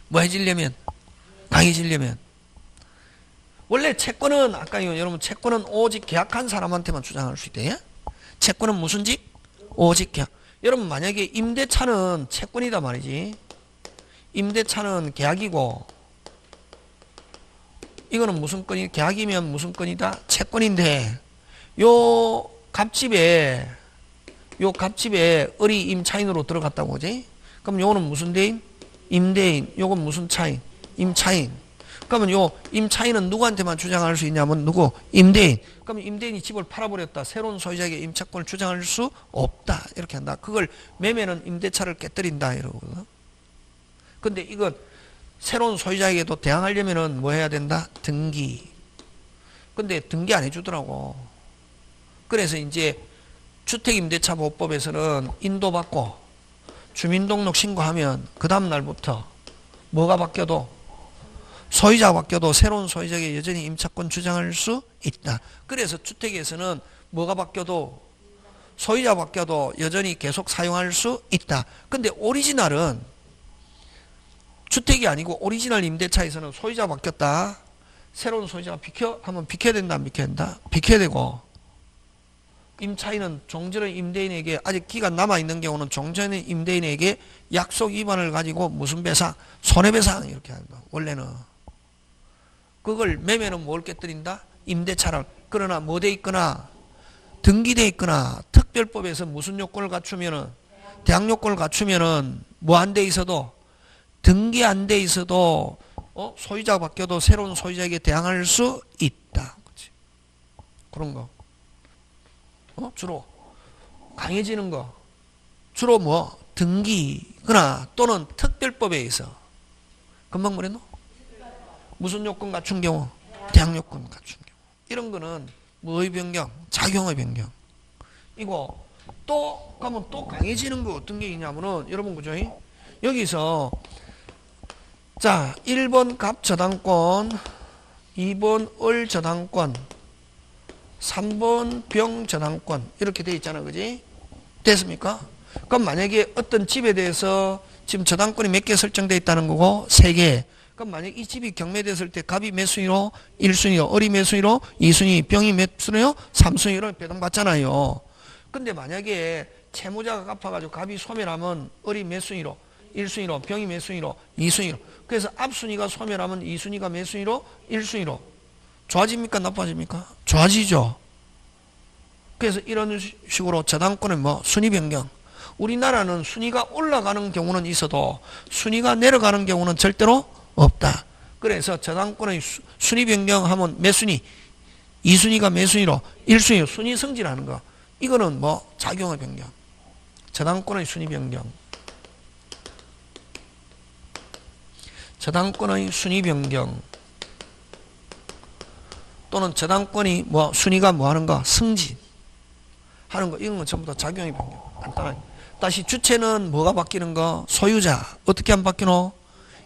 뭐 해지려면? 강해지려면. 원래 채권은, 아까 여러분 채권은 오직 계약한 사람한테만 주장할 수 있대. 채권은 무슨 직? 오직 계약. 여러분 만약에 임대차는 채권이다 말이지. 임대차는 계약이고, 이거는 무슨 건이, 계약이면 무슨 건이다? 채권인데, 요 갑집에 을이 임차인으로 들어갔다고 그지? 그럼 요거는 무슨 대인? 임대인. 요건 무슨 차인? 임차인. 그러면 요 임차인은 누구한테만 주장할 수 있냐면 누구? 임대인. 그럼 임대인이 집을 팔아버렸다. 새로운 소유자에게 임차권을 주장할 수 없다. 이렇게 한다. 그걸 매매는 임대차를 깨뜨린다. 이러거든. 근데 이건 새로운 소유자에게도 대항하려면은 뭐 해야 된다? 등기. 근데 등기 안 해주더라고. 그래서 이제 주택임대차보호법에서는 인도받고 주민등록 신고하면 그 다음 날부터 뭐가 바뀌어도 소유자가 바뀌어도 새로운 소유자에게 여전히 임차권 주장할 수 있다. 그래서 주택에서는 뭐가 바뀌어도 소유자가 바뀌어도 여전히 계속 사용할 수 있다. 근데 오리지널은 주택이 아니고 오리지널 임대차에서는 소유자가 바뀌었다. 새로운 소유자가 비켜? 하면 비켜야 된다, 안 비켜야 된다? 비켜야 되고, 임차인은 종전의 임대인에게 아직 기간 남아있는 경우는 종전의 임대인에게 약속 위반을 가지고 무슨 배상? 손해배상 이렇게 한다. 원래는. 그걸 매매는 뭘 깨뜨린다? 임대차를. 그러나 뭐 돼 있거나 등기돼 있거나 특별법에서 무슨 요건을 갖추면은 대항 요건을 갖추면은 뭐 안 돼 있어도 등기 안 돼 있어도 소유자가 바뀌어도 새로운 소유자에게 대항할 수 있다. 그치? 그런 거. 주로 강해지는 거. 주로 뭐 등기거나 또는 특별법에 의해서. 금방 뭐랬노? 무슨 요건 갖춘 경우? 대항 요건 갖춘 경우. 이런 거는 뭐의 변경? 작용의 변경. 이거 또 가면 또 강해지는 거 어떤 게 있냐면은 여러분 그죠? 여기서 자 1번 갑 저당권, 2번 을 저당권, 3번 병 저당권 이렇게 돼 있잖아. 그지? 됐습니까? 그럼 만약에 어떤 집에 대해서 지금 저당권이 몇 개 설정되어 있다는 거고 3개. 그럼 만약 이 집이 경매됐을 때 갑이 몇 순위로? 1순위로, 을이 몇 순위로? 2순위, 병이 몇 순위로? 3순위로 배당받잖아요. 근데 만약에 채무자가 갚아가지고 갑이 소멸하면 을이 몇 순위로? 1순위로, 병이 몇 순위로? 2순위로. 그래서 앞순위가 소멸하면 2순위가 몇 순위로? 1순위로. 좋아집니까? 나빠집니까? 좋아지죠. 그래서 이런 식으로 저당권은 뭐 순위 변경. 우리나라는 순위가 올라가는 경우는 있어도 순위가 내려가는 경우는 절대로 없다. 그래서 저당권의 순위 변경하면 몇 순위? 2순위가 몇 순위로? 1순위로 순위 승진하는 거. 이거는 뭐 작용의 변경. 저당권의 순위 변경. 저당권의 순위 변경. 또는 저당권이 뭐 순위가 뭐 하는 거? 승진 하는 거. 이런 건 전부 다 작용의 변경. 간단하게. 다시 주체는 뭐가 바뀌는 거? 소유자. 어떻게 하면 바뀌노?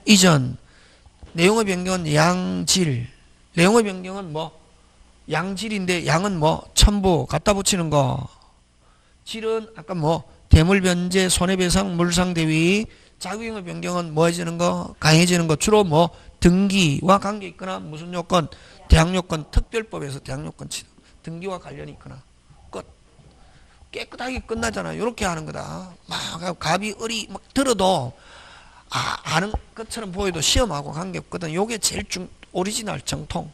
이전. 내용의 변경은 양질. 내용의 변경은 뭐? 양질인데 양은 뭐? 첨부. 갖다 붙이는 거. 질은 아까 뭐? 대물변제, 손해배상, 물상대위. 작용의 변경은 뭐 해지는 거? 강해지는 거. 주로 뭐? 등기와 관계 있거나 무슨 요건? 대항요건. 특별법에서 대항요건 치는 등기와 관련이 있거나. 끝. 깨끗하게 끝나잖아. 이렇게 하는 거다. 막 갑이 을이 막 들어도 아는 것처럼 보여도 시험하고 관계없거든. 요게 제일 오리지널 정통.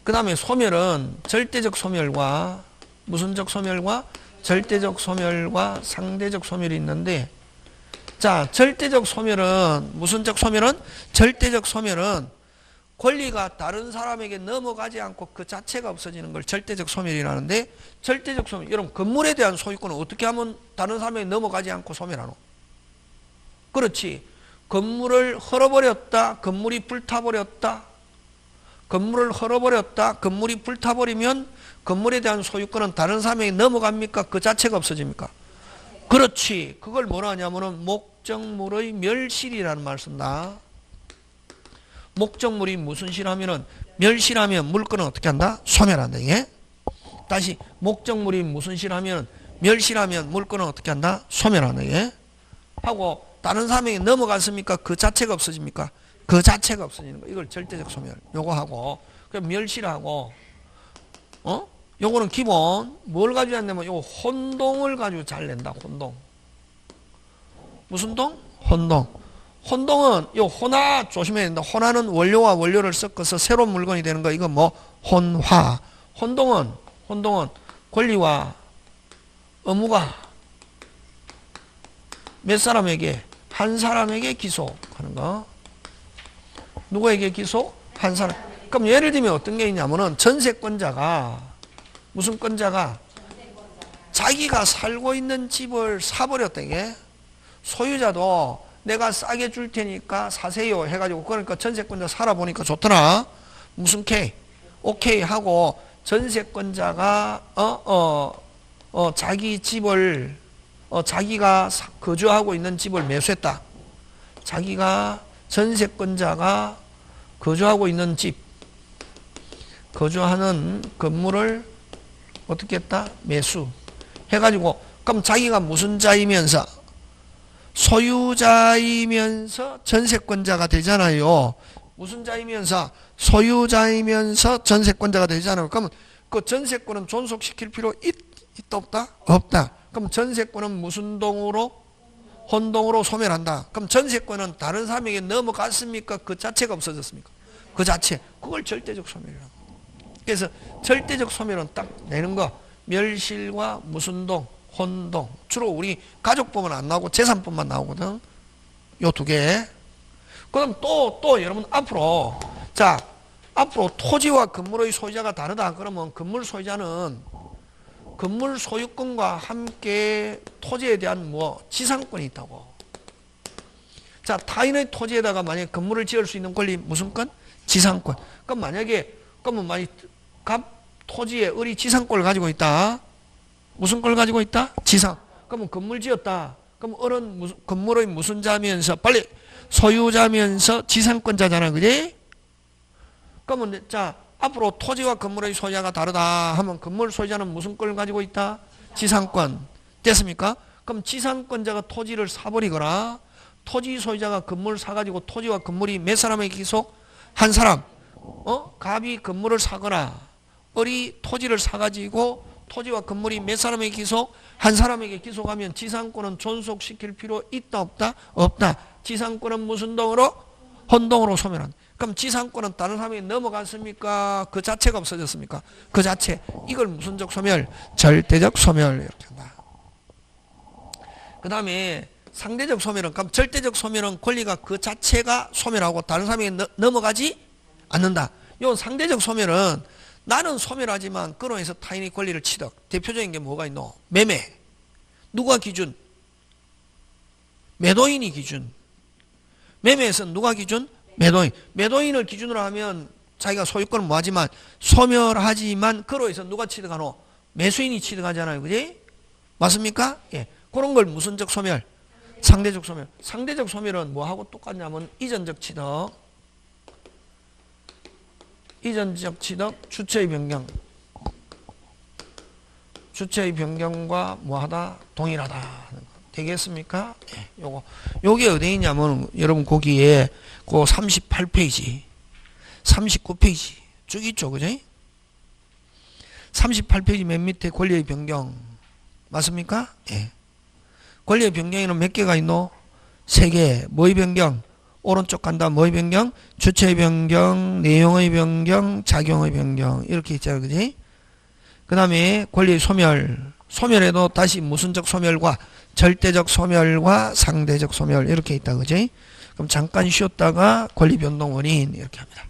그 다음에 소멸은 절대적 소멸과 무슨적 소멸과 절대적 소멸과 상대적 소멸이 있는데, 자 절대적 소멸은 무슨적 소멸은? 절대적 소멸은 권리가 다른 사람에게 넘어가지 않고 그 자체가 없어지는 걸 절대적 소멸이라는데, 절대적 소멸, 여러분 건물에 대한 소유권은 어떻게 하면 다른 사람에게 넘어가지 않고 소멸하노? 그렇지. 건물을 헐어버렸다. 건물이 불타버렸다. 건물을 헐어버렸다. 건물이 불타버리면 건물에 대한 소유권은 다른 사람에게 넘어갑니까? 그 자체가 없어집니까? 그렇지. 그걸 뭐라 하냐면은 목적물의 멸실이라는 말을 쓴다. 목적물이 무슨 실하면은 멸실하면 물건은 어떻게 한다? 소멸한다. 이게. 다시 목적물이 무슨 실하면 멸실하면 물건은 어떻게 한다? 소멸한다. 이게. 하고 다른 사람에게 넘어갔습니까? 그 자체가 없어집니까? 그 자체가 없어지는 거. 이걸 절대적 소멸. 요거 하고 그럼 멸실하고 요거는 기본 뭘 가지고 안 내면 요거 혼동을 가지고 잘 낸다. 혼동. 무슨 동? 혼동. 혼동은 요 혼화 조심해야 된다. 혼화는 원료와 원료를 섞어서 새로운 물건이 되는 거. 이거 뭐 혼화. 혼동은 권리와 의무가 몇 사람에게? 한 사람에게 기속하는 거. 누구에게 기속? 한 사람. 그럼 예를 들면 어떤 게 있냐면은 전세권자가 무슨 권자가 자기가 살고 있는 집을 사버렸다 이게. 소유자도 내가 싸게 줄 테니까 사세요 해가지고 그러니까 전세권자 살아보니까 좋더라. 무슨 K? 오케이 하고 전세권자가 자기 집을 자기가 거주하고 있는 집을 매수했다. 자기가 전세권자가 거주하고 있는 집 거주하는 건물을 어떻게 했다? 매수 해가지고 그럼 자기가 무슨 자이면서 소유자이면서 전세권자가 되잖아요. 무슨 자이면서 소유자이면서 전세권자가 되잖아요. 그러면 그 전세권은 존속시킬 필요 있다 없다? 없다. 그럼 전세권은 무슨 동으로? 혼동으로 소멸한다. 그럼 전세권은 다른 사람에게 넘어갔습니까? 그 자체가 없어졌습니까? 그 자체. 그걸 절대적 소멸이라고. 그래서 절대적 소멸은 딱 내는 거. 멸실과 무슨 동? 혼동. 주로 우리 가족법은 안 나오고 재산법만 나오거든. 요 두 개. 그럼 또 여러분 앞으로 앞으로 토지와 건물의 소유자가 다르다. 그러면 건물 소유자는 건물 소유권과 함께 토지에 대한 지상권이 있다고. 자, 타인의 토지에다가 만약에 건물을 지을 수 있는 권리 무슨 권? 지상권. 그럼 만약에 토지에 을이 지상권을 가지고 있다. 무슨 걸 가지고 있다? 지상. 그러면 건물 지었다. 그럼 을은 건물의 무슨 자면서 빨리 소유자면서 지상권자잖아. 그지? 그러면 앞으로 토지와 건물의 소유자가 다르다 하면 건물 소유자는 무슨 걸 가지고 있다? 지상권. 됐습니까? 그럼 지상권자가 토지를 사버리거나 토지 소유자가 건물을 사가지고 토지와 건물이 몇 사람에게 기속? 한 사람. 갑이 건물을 사거나 을이 토지를 사가지고 토지와 건물이 몇 사람에게 기속? 한 사람에게 기속하면 지상권은 존속시킬 필요 있다 없다? 없다. 지상권은 무슨 동으로? 혼동으로 소멸한다. 그럼 지상권은 다른 사람에게 넘어갔습니까? 그 자체가 없어졌습니까? 그 자체. 이걸 무슨적 소멸? 절대적 소멸. 이렇게 한다. 그 다음에 상대적 소멸은, 그럼 절대적 소멸은 권리가 그 자체가 소멸하고 다른 사람에게 넘어가지 않는다. 요 상대적 소멸은 나는 소멸하지만 그로 인해서 타인의 권리를 취득. 대표적인 게 뭐가 있노? 매매. 누가 기준? 매도인이 기준. 매매에서는 누가 기준? 매도인. 매도인을 기준으로 하면 자기가 소유권은 뭐하지만 소멸하지만 그로 인해서 누가 취득하노? 매수인이 취득하잖아요. 그지? 맞습니까? 예. 그런 걸 무슨적 소멸? 상대적 소멸. 상대적 소멸은 뭐하고 똑같냐면 이전적 취득. 이전적 취득, 주체의 변경. 주체의 변경과 뭐하다? 동일하다. 되겠습니까? 예, 요게 어디 있냐면, 여러분, 거기에, 그 38페이지, 39페이지, 쭉 있죠, 그죠? 38페이지 맨 밑에 권리의 변경. 맞습니까? 예. 권리의 변경에는 몇 개가 있노? 3개. 뭐의 변경? 오른쪽 간다. 뭐의 변경? 주체의 변경, 내용의 변경, 작용의 변경. 이렇게 있잖아요. 그지? 그 다음에 권리의 소멸. 소멸에도 다시 무슨적 소멸과 절대적 소멸과 상대적 소멸. 이렇게 있다. 그지? 그럼 잠깐 쉬었다가 권리 변동 원인. 이렇게 합니다.